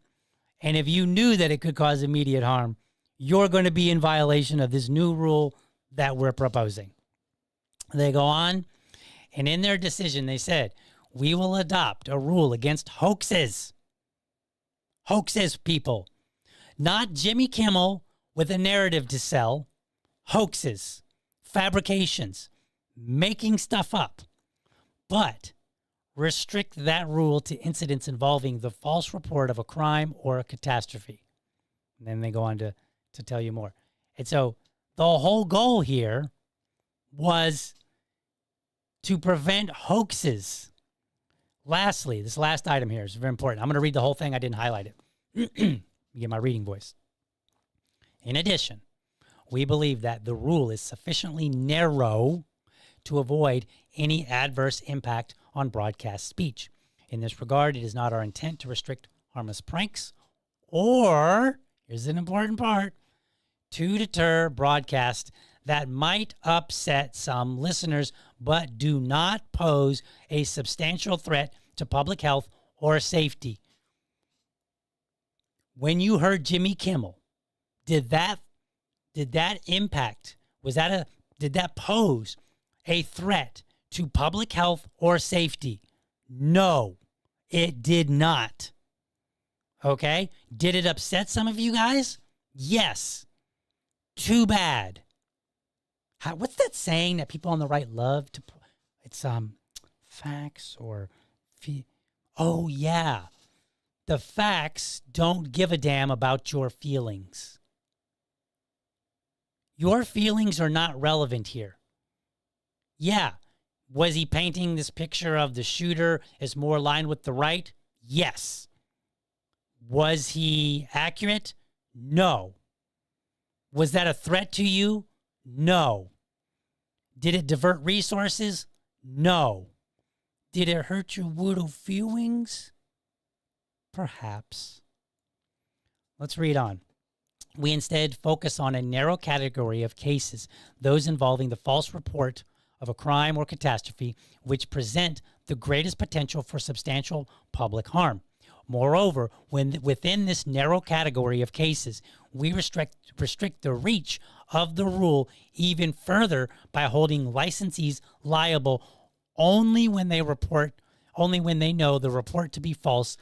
and if you knew that it could cause immediate harm, you're going to be in violation of this new rule that we're proposing. They go on, and in their decision, they said, we will adopt a rule against hoaxes. Hoaxes, people. Not Jimmy Kimmel with a narrative to sell. Hoaxes, fabrications, making stuff up. But restrict that rule to incidents involving the false report of a crime or a catastrophe. And then they go on to tell you more. And so the whole goal here was to prevent hoaxes. Lastly, this last item here is very important. I'm going to read the whole thing. I didn't highlight it. Get my reading voice. In addition, we believe that the rule is sufficiently narrow to avoid any adverse impact on broadcast speech. In this regard, it is not our intent to restrict harmless pranks or, here's an important part, to deter broadcasts that might upset some listeners but do not pose a substantial threat to public health or safety. When you heard Jimmy Kimmel, did that impact, did that pose a threat to public health or safety? No, it did not. Okay? Did it upset some of you guys? Yes. Too bad. What's that saying that people on the right love to? It's facts or oh yeah. The facts don't give a damn about your feelings. Your feelings are not relevant here. Yeah. Was he painting this picture of the shooter as more aligned with the right? Yes. Was he accurate? No. Was that a threat to you? No. Did it divert resources? No. Did it hurt your little feelings? Perhaps. Let's read on. We instead focus on a narrow category of cases, those involving the false report of a crime or catastrophe, which present the greatest potential for substantial public harm. Moreover, within this narrow category of cases, we restrict the reach of the rule even further by holding licensees liable only when they know the report to be false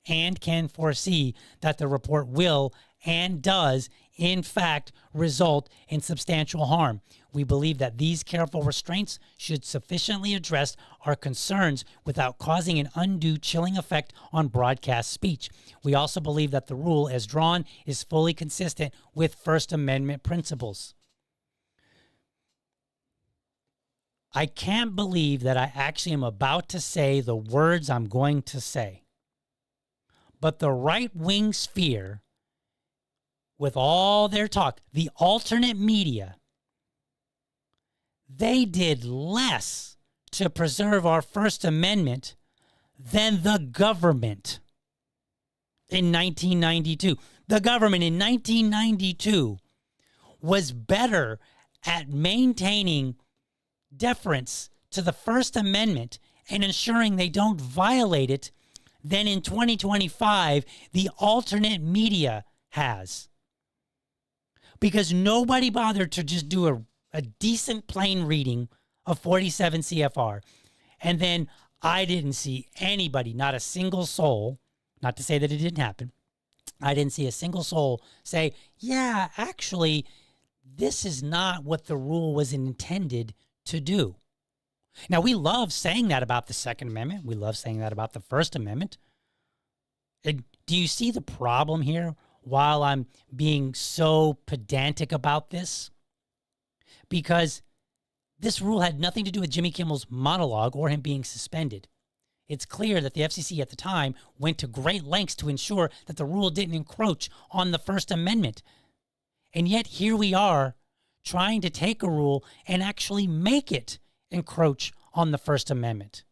and can foresee that the report will and does, in fact, result in substantial harm. We believe that these careful restraints should sufficiently address our concerns without causing an undue chilling effect on broadcast speech. We also believe that the rule as drawn is fully consistent with First Amendment principles. I can't believe that I actually am about to say the words I'm going to say. But the right-wing sphere, with all their talk, the alternate media, they did less to preserve our First Amendment than the government. in 1992. The government in 1992 was better at maintaining deference to the First Amendment and ensuring they don't violate it than in 2025 the alternate media has. Because nobody bothered to just do a decent plain reading of 47 CFR. And then I didn't see anybody, not a single soul, not to say that it didn't happen, I didn't see a single soul say, yeah, actually, this is not what the rule was intended to do. Now, we love saying that about the Second Amendment. We love saying that about the First Amendment. And do you see the problem here while I'm being so pedantic about this? Because this rule had nothing to do with Jimmy Kimmel's monologue or him being suspended. It's clear that the FCC at the time went to great lengths to ensure that the rule didn't encroach on the First Amendment. And yet here we are trying to take a rule and actually make it encroach on the First Amendment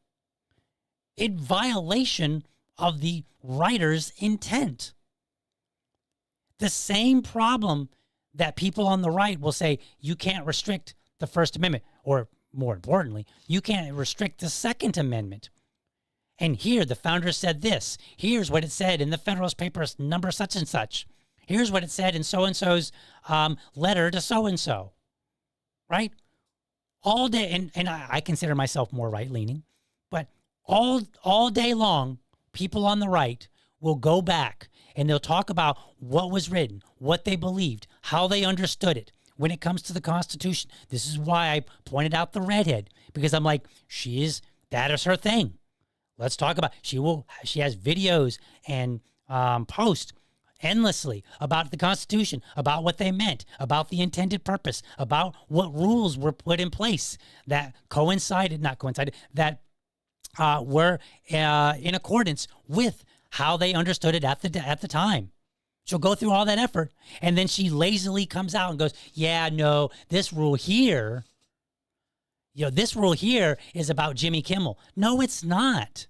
in violation of the writer's intent. The same problem that people on the right will say, you can't restrict the First Amendment, or more importantly, you can't restrict the Second Amendment. And here the founder said this. Here's what it said in the Federalist Papers number such and such. Here's what it said in so-and-so's letter to so-and-so, right? All day, and I consider myself more right-leaning, but all day long, people on the right will go back and they'll talk about what was written, what they believed, how they understood it. When it comes to the Constitution, this is why I pointed out the redhead, because I'm like, that is her thing. Let's talk about, she has videos and posts endlessly about the Constitution, about what they meant, about the intended purpose, about what rules were put in place that that were in accordance with how they understood it at the time. She'll go through all that effort, and then she lazily comes out and goes, yeah, no, this rule here is about Jimmy Kimmel. No, it's not.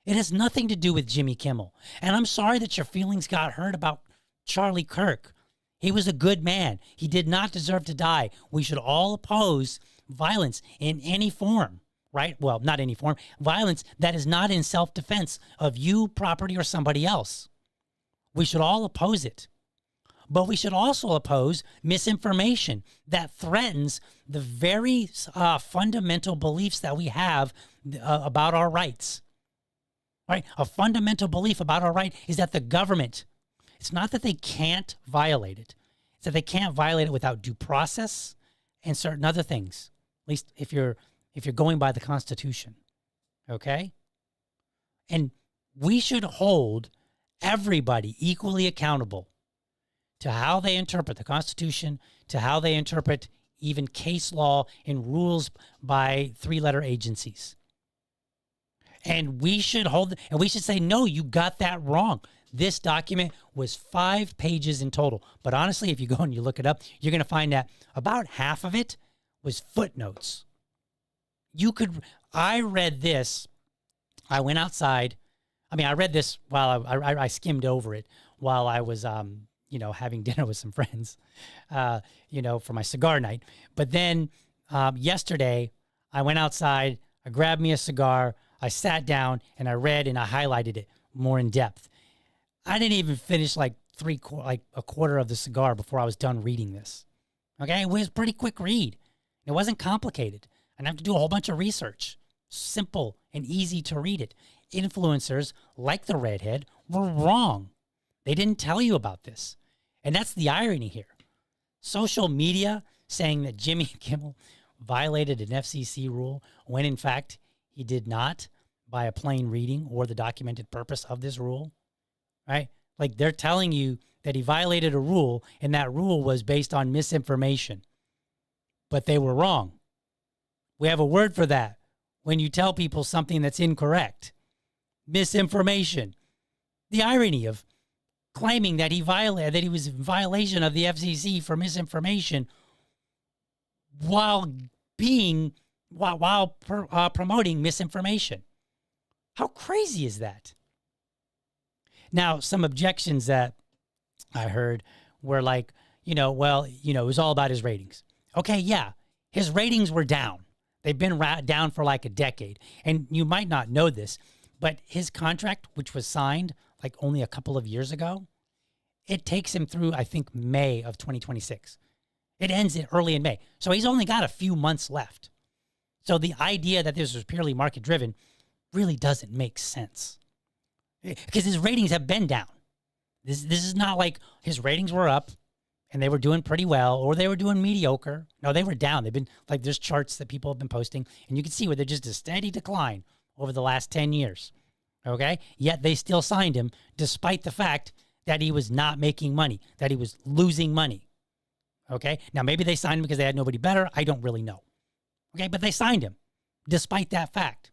It has nothing to do with Jimmy Kimmel. And I'm sorry that your feelings got hurt about Charlie Kirk. He was a good man. He did not deserve to die. We should all oppose violence in any form, right? Well, not any form. Violence that is not in self-defense of you, property, or somebody else. We should all oppose it. But we should also oppose misinformation that threatens the very fundamental beliefs that we have about our rights. Right? A fundamental belief about our right is that the government, it's not that they can't violate it. It's that they can't violate it without due process and certain other things. At least if you're going by the Constitution. Okay? And we should hold everybody equally accountable to how they interpret the Constitution, to how they interpret even case law and rules by three-letter agencies. And we should say, no, you got that wrong. This document was 5 pages in total. But honestly, if you go and you look it up, you're going to find that about half of it was footnotes. I read this. I went outside. I read this while I skimmed over it while I was, having dinner with some friends, for my cigar night. But then yesterday, I went outside, I grabbed me a cigar, I sat down, and I read and I highlighted it more in depth. I didn't even finish a quarter of the cigar before I was done reading this. Okay, it was a pretty quick read. It wasn't complicated. I didn't have to do a whole bunch of research. Simple and easy to read it. Influencers like the redhead were wrong. They didn't tell you about this. And that's the irony here. Social media saying that Jimmy Kimmel violated an FCC rule when in fact he did not by a plain reading or the documented purpose of this rule, right? Like they're telling you that he violated a rule and that rule was based on misinformation, but they were wrong. We have a word for that when you tell people something that's incorrect. Misinformation. The irony of claiming that he was in violation of the FCC for misinformation while promoting misinformation. How crazy is that? Now, some objections that I heard were like, it was all about his ratings. Okay, yeah, his ratings were down. They've been down for like a decade. And you might not know this, but his contract, which was signed like only a couple of years ago, it takes him through, I think, May of 2026. It ends early in May. So he's only got a few months left. So the idea that this was purely market-driven really doesn't make sense. Because his ratings have been down. This is not like his ratings were up and they were doing pretty well, or they were doing mediocre. No, they were down. They've been like, there's charts that people have been posting, and you can see where they're just a steady decline over the last 10 years. Okay? Yet they still signed him despite the fact that he was not making money, that he was losing money. Okay? Now, maybe they signed him because they had nobody better. I don't really know. Okay? But they signed him despite that fact.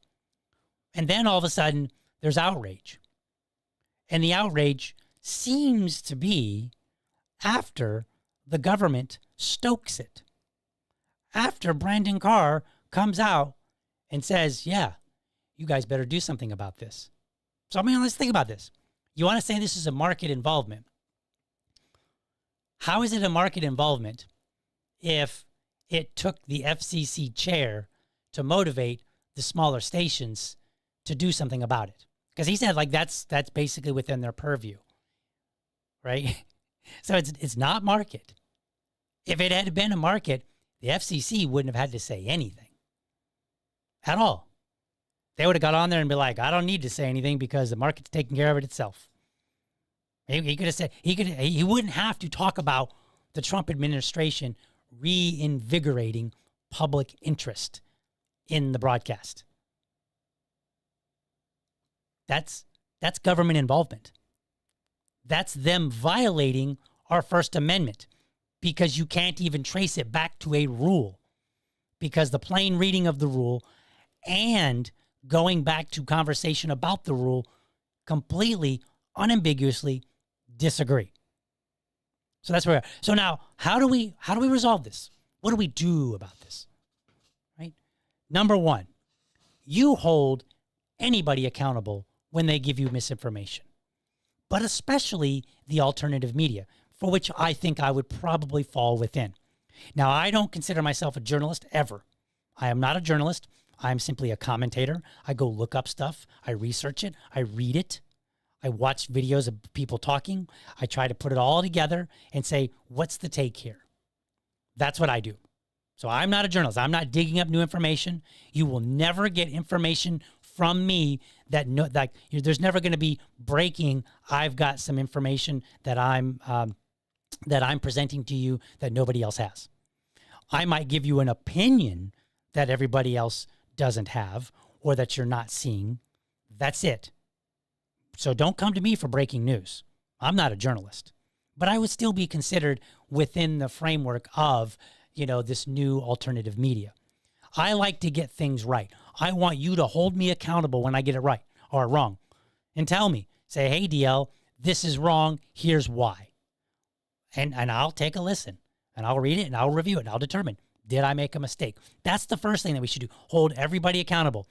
And then all of a sudden, there's outrage. And the outrage seems to be after the government stokes it. After Brandon Carr comes out and says, yeah, you guys better do something about this. So, let's think about this. You want to say this is a market involvement. How is it a market involvement if it took the FCC chair to motivate the smaller stations to do something about it? Because he said, like, that's basically within their purview, right? So it's not market. If it had been a market, the FCC wouldn't have had to say anything at all. They would have got on there and be like, I don't need to say anything because the market's taking care of it itself. He could have said, he wouldn't have to talk about the Trump administration reinvigorating public interest in the broadcast. That's government involvement. That's them violating our First Amendment because you can't even trace it back to a rule, because the plain reading of the rule and going back to conversation about the rule completely, unambiguously disagree. So that's where. So now, how do we resolve this? What do we do about this? Right? Number one, you hold anybody accountable when they give you misinformation, but especially the alternative media, for which I think I would probably fall within. Now, I don't consider myself a journalist ever. I am not a journalist. I'm simply a commentator. I go look up stuff. I research it. I read it. I watch videos of people talking. I try to put it all together and say, what's the take here? That's what I do. So I'm not a journalist. I'm not digging up new information. You will never get information from me there's never going to be breaking. I've got some information that I'm presenting to you that nobody else has. I might give you an opinion that everybody else doesn't have or that you're not seeing. That's it. So don't come to me for breaking news. I'm not a journalist, but I would still be considered within the framework of, this new alternative media. I like to get things right. I want you to hold me accountable when I get it right or wrong and tell me, say, hey, DL, this is wrong. Here's why. And I'll take a listen and I'll read it and I'll review it and I'll determine, did I make a mistake? That's the first thing that we should do. Hold everybody accountable.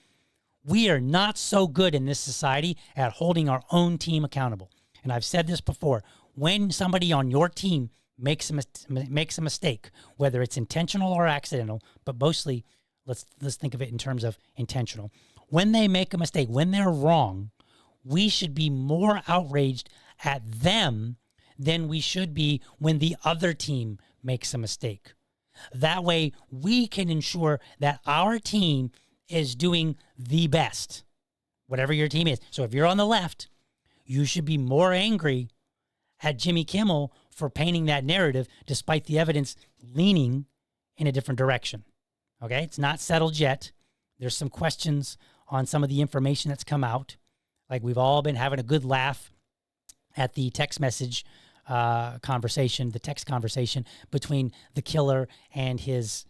We are not so good in this society at holding our own team accountable. And I've said this before. When somebody on your team makes a mistake, whether it's intentional or accidental, but mostly let's think of it in terms of intentional. When they make a mistake, when they're wrong, we should be more outraged at them than we should be when the other team makes a mistake. That way, we can ensure that our team is doing the best, whatever your team is. So if you're on the left, you should be more angry at Jimmy Kimmel for painting that narrative despite the evidence leaning in a different direction. Okay? It's not settled yet. There's some questions on some of the information that's come out. Like, we've all been having a good laugh at the text message conversation, the text conversation between the killer and his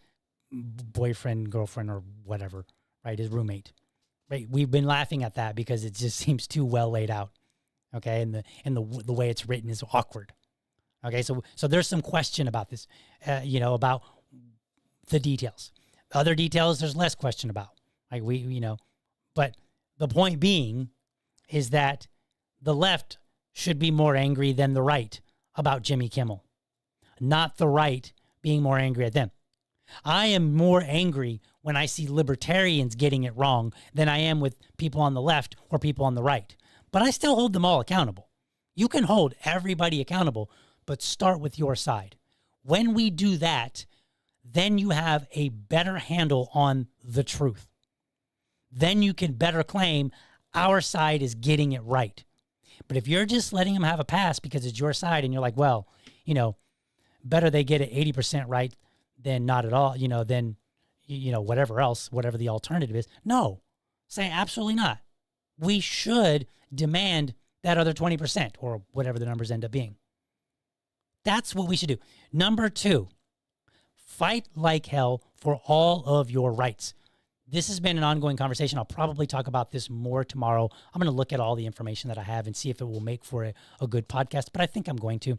boyfriend, girlfriend, or whatever, right? His roommate, right? We've been laughing at that because it just seems too well laid out. Okay. And the way it's written is awkward. Okay. So there's some question about this, about the details. Other details, there's less question about. Like but the point being is that the left should be more angry than the right about Jimmy Kimmel, not the right being more angry at them. I am more angry when I see libertarians getting it wrong than I am with people on the left or people on the right. But I still hold them all accountable. You can hold everybody accountable, but start with your side. When we do that, then you have a better handle on the truth. Then you can better claim our side is getting it right. But if you're just letting them have a pass because it's your side and you're like, well, better they get it 80% right than not at all, than, whatever else, whatever the alternative is. No, say absolutely not. We should demand that other 20% or whatever the numbers end up being. That's what we should do. Number 2, fight like hell for all of your rights. This has been an ongoing conversation. I'll probably talk about this more tomorrow. I'm going to look at all the information that I have and see if it will make for a good podcast, but I think I'm going to.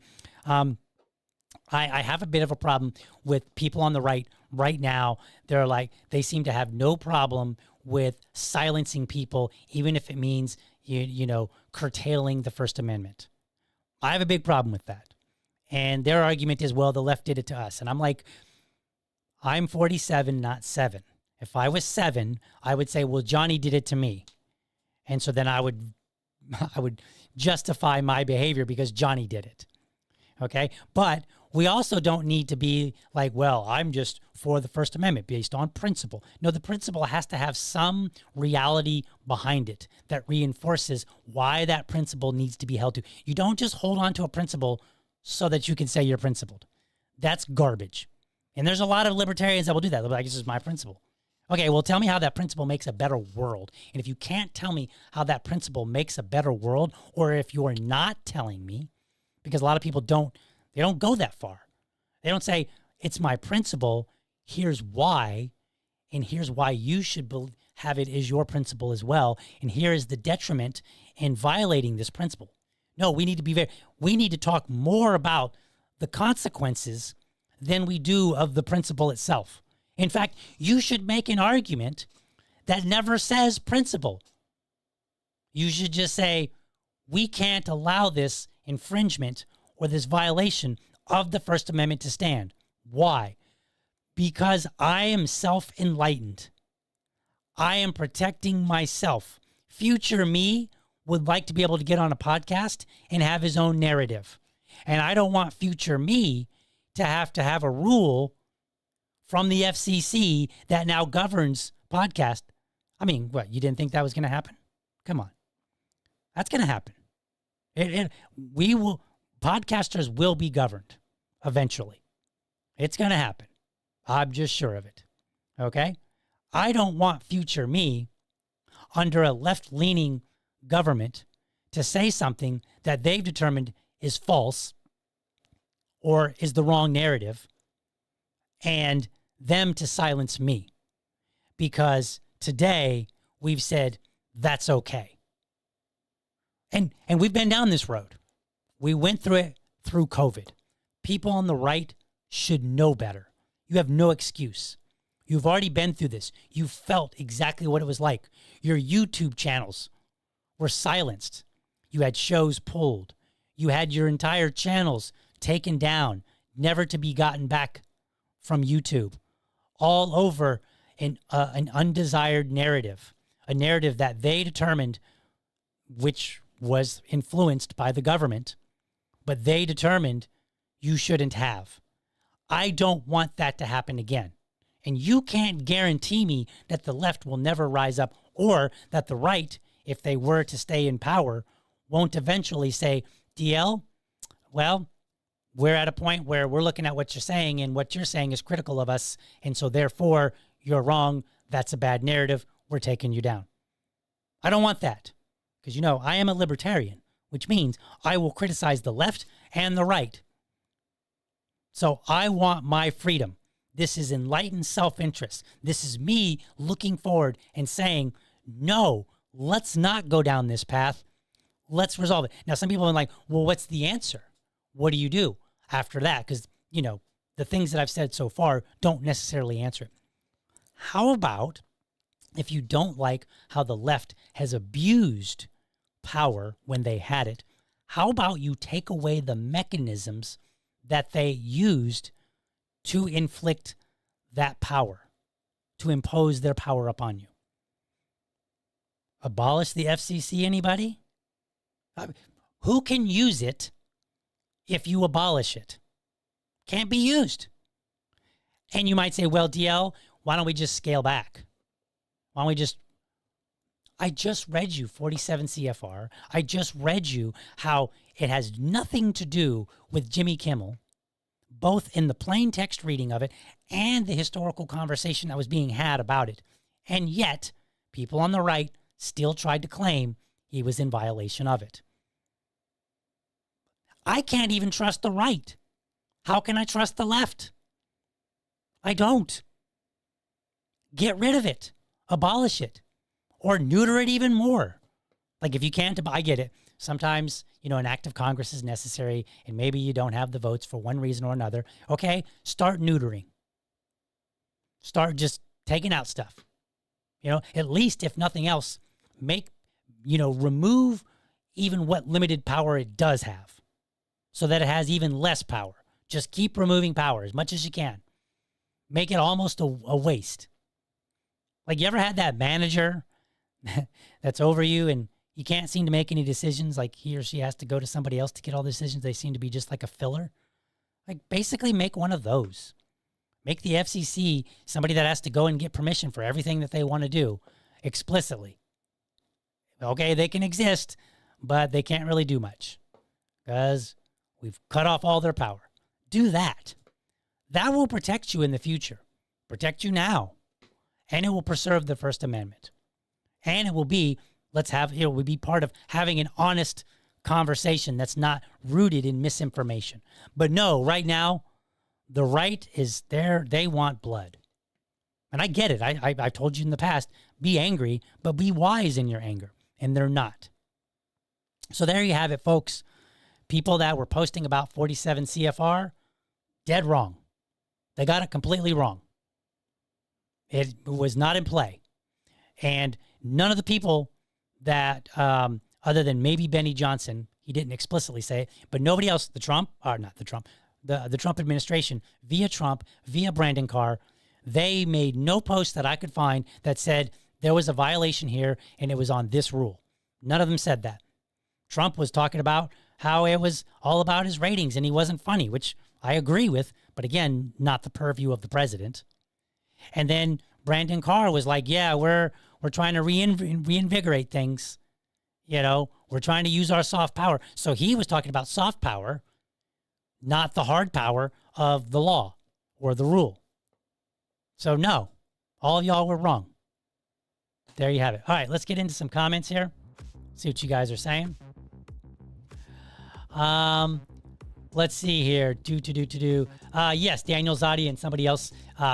I have a bit of a problem with people on the right now. They seem to have no problem with silencing people, even if it means, curtailing the First Amendment. I have a big problem with that. And their argument is, well, the left did it to us. And I'm like, I'm 47, not 7. If I was 7, I would say, well, Johnny did it to me. And so then I would justify my behavior because Johnny did it. Okay? But we also don't need to be like, well, I'm just for the First Amendment based on principle. No, the principle has to have some reality behind it that reinforces why that principle needs to be held to. You don't just hold on to a principle so that you can say you're principled. That's garbage. And there's a lot of libertarians that will do that. They'll be like, this is my principle. Okay, well, tell me how that principle makes a better world. And if you can't tell me how that principle makes a better world, or if you're not telling me, because a lot of people don't go that far. They don't say, it's my principle, here's why, and here's why you should have it as your principle as well, and here is the detriment in violating this principle. No, we need to talk more about the consequences than we do of the principle itself. In fact, you should make an argument that never says principle. You should just say, we can't allow this infringement or this violation of the First Amendment to stand. Why? Because I am self-enlightened. I am protecting myself. Future me would like to be able to get on a podcast and have his own narrative. And I don't want future me to have a rule from the FCC that now governs podcast. I mean, what, you didn't think that was going to happen? Come on. That's going to happen. Podcasters will be governed eventually. It's going to happen. I'm just sure of it. Okay? I don't want future me under a left-leaning government to say something that they've determined is false or is the wrong narrative and them to silence me. Because today we've said that's okay. And we've been down this road. We went through it through COVID. People on the right should know better. You have no excuse. You've already been through this. You felt exactly what it was like. Your YouTube channels were silenced. You had shows pulled. You had your entire channels taken down, never to be gotten back from YouTube, all over an undesired narrative, a narrative that they determined, which was influenced by the government, but they determined you shouldn't have. I don't want that to happen again. And you can't guarantee me that the left will never rise up, or that the right, if they were to stay in power, won't eventually say, DL, well, we're at a point where we're looking at what you're saying, and what you're saying is critical of us, and so therefore you're wrong. That's a bad narrative. We're taking you down. I don't want that, because I am a libertarian, which means I will criticize the left and the right. So I want my freedom. This is enlightened self-interest. This is me looking forward and saying, no, let's not go down this path. Let's resolve it. Now, some people are like, well, what's the answer? What do you do after that? Because, the things that I've said so far don't necessarily answer it. How about if you don't like how the left has abused power when they had it, How about you take away the mechanisms that they used to inflict that power, to impose their power upon you? Abolish the FCC, anybody? Who can use it if you abolish it? Can't be used. And you might say, well, DL, why don't we just scale back? Why don't we just... I just read you 47 CFR. I just read you how it has nothing to do with Jimmy Kimmel, both in the plain text reading of it and the historical conversation that was being had about it. And yet, people on the right still tried to claim he was in violation of it. I can't even trust the right. How can I trust the left? I don't. Get rid of it. Abolish it. Or neuter it even more. Like if you can't, I get it. Sometimes, an act of Congress is necessary and maybe you don't have the votes for one reason or another. Okay, start neutering. Start just taking out stuff. At least if nothing else, remove even what limited power it does have so that it has even less power. Just keep removing power as much as you can. Make it almost a waste. Like you ever had that manager that's over you and you can't seem to make any decisions, like he or she has to go to somebody else to get all the decisions. They seem to be just like a filler. Like basically make one of those. Make the FCC somebody that has to go and get permission for everything that they want to do explicitly. Okay, they can exist, but they can't really do much because we've cut off all their power. Do that. That will protect you in the future. Protect you now. And it will preserve the First Amendment. And it will be, it will be part of having an honest conversation that's not rooted in misinformation. But no, right now, the right is there. They want blood. And I get it. I've told you in the past, be angry, but be wise in your anger. And they're not. So there you have it, folks. People that were posting about 47 CFR, dead wrong. They got it completely wrong. It was not in play. And none of the people that, other than maybe Benny Johnson, he didn't explicitly say it, but nobody else, the Trump administration, via Trump, via Brandon Carr, they made no post that I could find that said there was a violation here and it was on this rule. None of them said that. Trump was talking about how it was all about his ratings and he wasn't funny, which I agree with, but again, not the purview of the president. And then Brandon Carr was like, yeah, we're trying to reinvigorate things. We're trying to use our soft power. So he was talking about soft power, not the hard power of the law or the rule. So no, all of y'all were wrong. There you have it. All right, let's get into some comments here. See what you guys are saying. Let's see here. Yes, Daniel Zadi and somebody else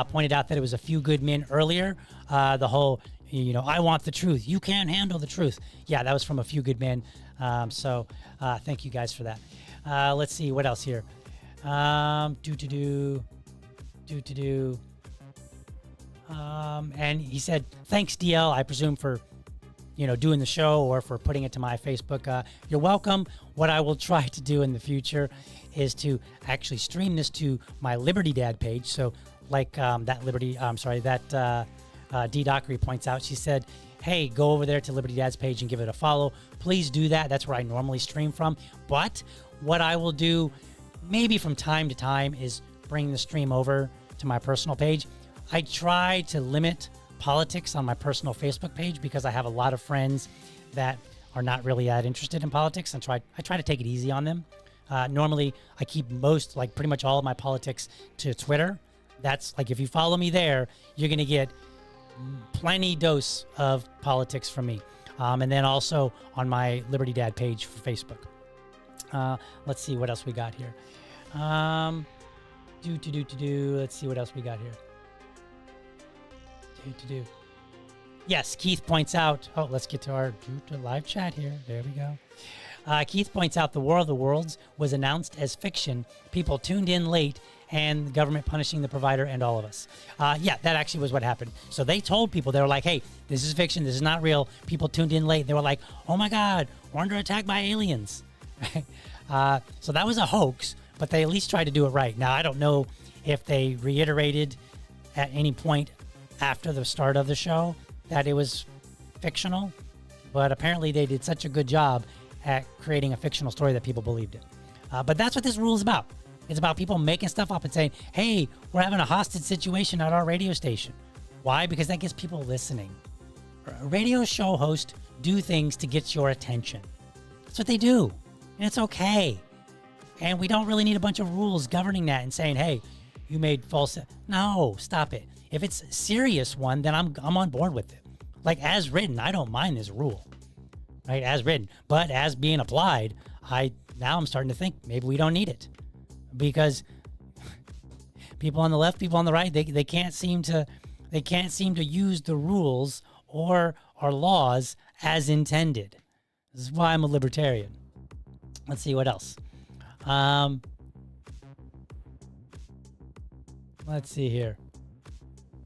pointed out that it was a few good men earlier. The whole, I want the truth. You can't handle the truth. Yeah, that was from a few good men. So thank you guys for that. Let's see what else here. And he said, thanks, DL, I presume for doing the show or for putting it to my Facebook. You're welcome. What I will try to do in the future is to actually stream this to my Liberty Dad page. So like that D. Dockery points out, she said, hey, go over there to Liberty Dad's page and give it a follow. Please do that. That's where I normally stream from. But what I will do maybe from time to time is bring the stream over to my personal page. I try to limit politics on my personal Facebook page because I have a lot of friends that are not really that interested in politics, and I try to take it easy on them. Normally, I keep pretty much all of my politics to Twitter. That's like, if you follow me there, you're going to get plenty dose of politics from me. And then also on my Liberty Dad page for Facebook. Let's see what else we got here. Let's see what else we got here. Yes, Keith points out, let's get to our live chat here. There we go. Keith points out the War of the Worlds was announced as fiction. People tuned in late and the government punishing the provider and all of us. Yeah, that actually was what happened. So they told people, they were like, hey, this is fiction. This is not real. People tuned in late. They were like, oh my God, we're under attack by aliens. So that was a hoax, but they at least tried to do it right. Now, I don't know if they reiterated at any point after the start of the show that it was fictional, but apparently they did such a good job at creating a fictional story that people believed it. But that's what this rule is about. It's about people making stuff up and saying, hey, we're having a hostage situation at our radio station. Why? Because that gets people listening. Radio show hosts do things to get your attention. That's what they do. And it's okay. And we don't really need a bunch of rules governing that and saying, hey, you made false. No, stop it. If it's a serious one, then I'm on board with it. Like as written, I don't mind this rule, right? As written, but as being applied, now I'm starting to think maybe we don't need it, because people on the left, people on the right, they can't seem to use the rules or our laws as intended. This is why I'm a libertarian. Let's see what else. Let's see here.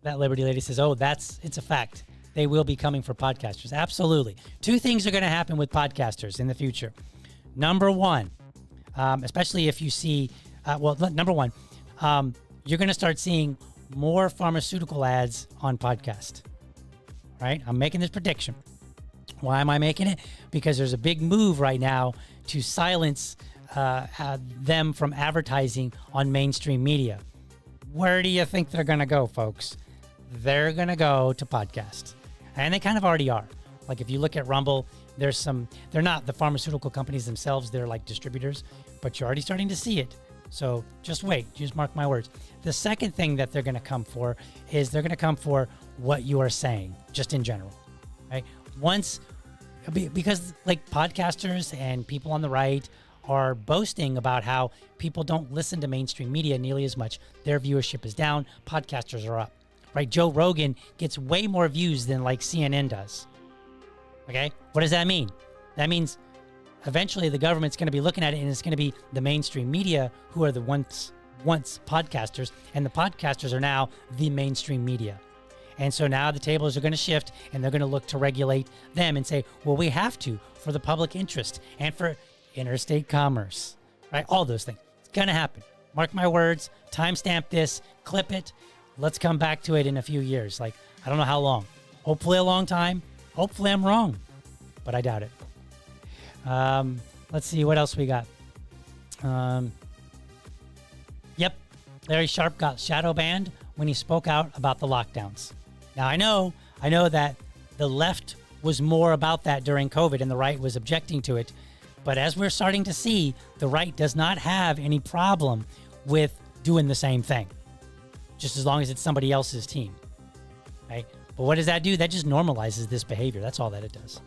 That Liberty lady says, oh, it's a fact. They will be coming for podcasters. Absolutely. Two things are going to happen with podcasters in the future. Number one, especially if you see, number one, you're going to start seeing more pharmaceutical ads on podcast, right? I'm making this prediction. Why am I making it? Because there's a big move right now to silence them from advertising on mainstream media. Where do you think they're going to go, folks? They're going to go to podcasts. And they kind of already are. Like if you look at Rumble, they're not the pharmaceutical companies themselves, they're like distributors, but you're already starting to see it. So just wait, just mark my words. The second thing that they're going to come for is they're going to come for what you are saying, just in general, right? Because like podcasters and people on the right are boasting about how people don't listen to mainstream media nearly as much. Their viewership is down, podcasters are up. Right, Joe Rogan gets way more views than like CNN does. Okay, what does that mean? That means eventually the government's going to be looking at it, and it's going to be the mainstream media who are the once podcasters, and the podcasters are now the mainstream media. And so now the tables are going to shift, and they're going to look to regulate them and say, well, we have to for the public interest and for interstate commerce. Right, all those things. It's going to happen. Mark my words. Timestamp this. Clip it. Let's come back to it in a few years. Like, I don't know how long. Hopefully a long time. Hopefully I'm wrong, but I doubt it. Let's see what else we got. Yep, Larry Sharpe got shadow banned when he spoke out about the lockdowns. Now I know that the left was more about that during COVID and the right was objecting to it. But as we're starting to see, the right does not have any problem with doing the same thing, just as long as it's somebody else's team, right? But what does that do? That just normalizes this behavior. That's all that it does.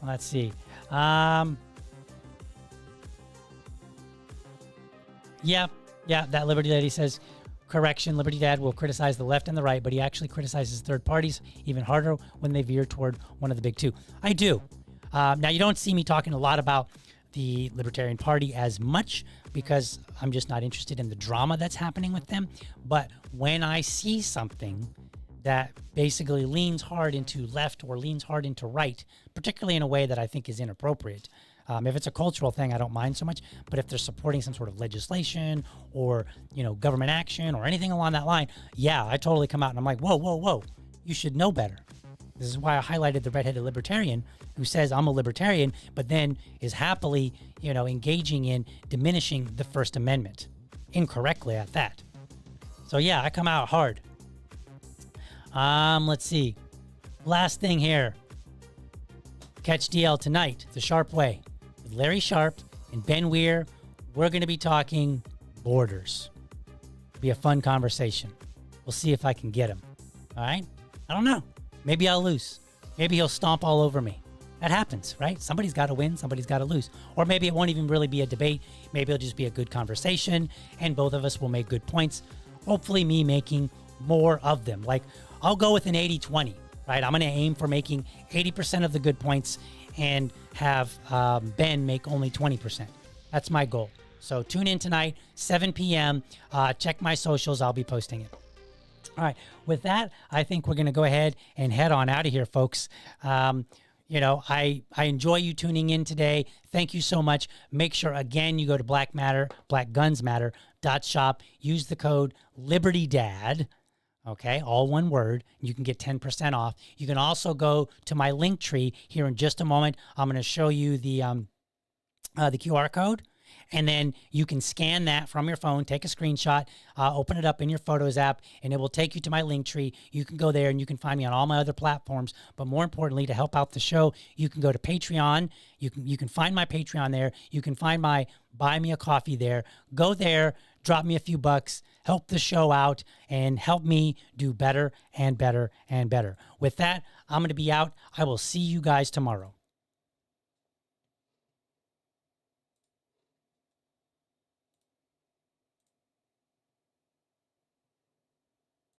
Let's see. Yeah, that Liberty Lady says, correction, Liberty Dad will criticize the left and the right, but he actually criticizes third parties even harder when they veer toward one of the big two. I do. Now, you don't see me talking a lot about the Libertarian Party as much because I'm just not interested in the drama that's happening with them. But when I see something that basically leans hard into left or leans hard into right, particularly in a way that I think is inappropriate, if it's a cultural thing, I don't mind so much. But if they're supporting some sort of legislation or, government action or anything along that line, yeah, I totally come out and I'm like, whoa, you should know better. This is why I highlighted the redheaded libertarian who says I'm a libertarian, but then is happily, engaging in diminishing the First Amendment incorrectly at that. So yeah, I come out hard. Let's see. Last thing here. Catch DL tonight, The Sharp Way, with Larry Sharpe and Ben Weir. We're going to be talking borders. Be a fun conversation. We'll see if I can get him. All right? I don't know. Maybe I'll lose. Maybe he'll stomp all over me. That happens, right? Somebody's got to win. Somebody's got to lose. Or maybe it won't even really be a debate. Maybe it'll just be a good conversation, and both of us will make good points. Hopefully me making more of them. Like, I'll go with an 80-20, right? I'm going to aim for making 80% of the good points and have Ben make only 20%. That's my goal. So tune in tonight, 7 p.m. Check my socials. I'll be posting it. All right. With that, I think we're going to go ahead and head on out of here, folks. You know, I enjoy you tuning in today. Thank you so much. Make sure, again, you go to blackgunsmatter.shop. Use the code LibertyDad. Okay, all one word. You can get 10% off. You can also go to my link tree here in just a moment. I'm going to show you the QR code, and then you can scan that from your phone, take a screenshot, open it up in your Photos app, and it will take you to my link tree. You can go there and you can find me on all my other platforms. But more importantly, to help out the show, you can go to Patreon. You can find my Patreon there. You can find my Buy Me a Coffee there. Go there, drop me a few bucks, help the show out, and help me do better and better and better. With that, I'm going to be out. I will see you guys tomorrow.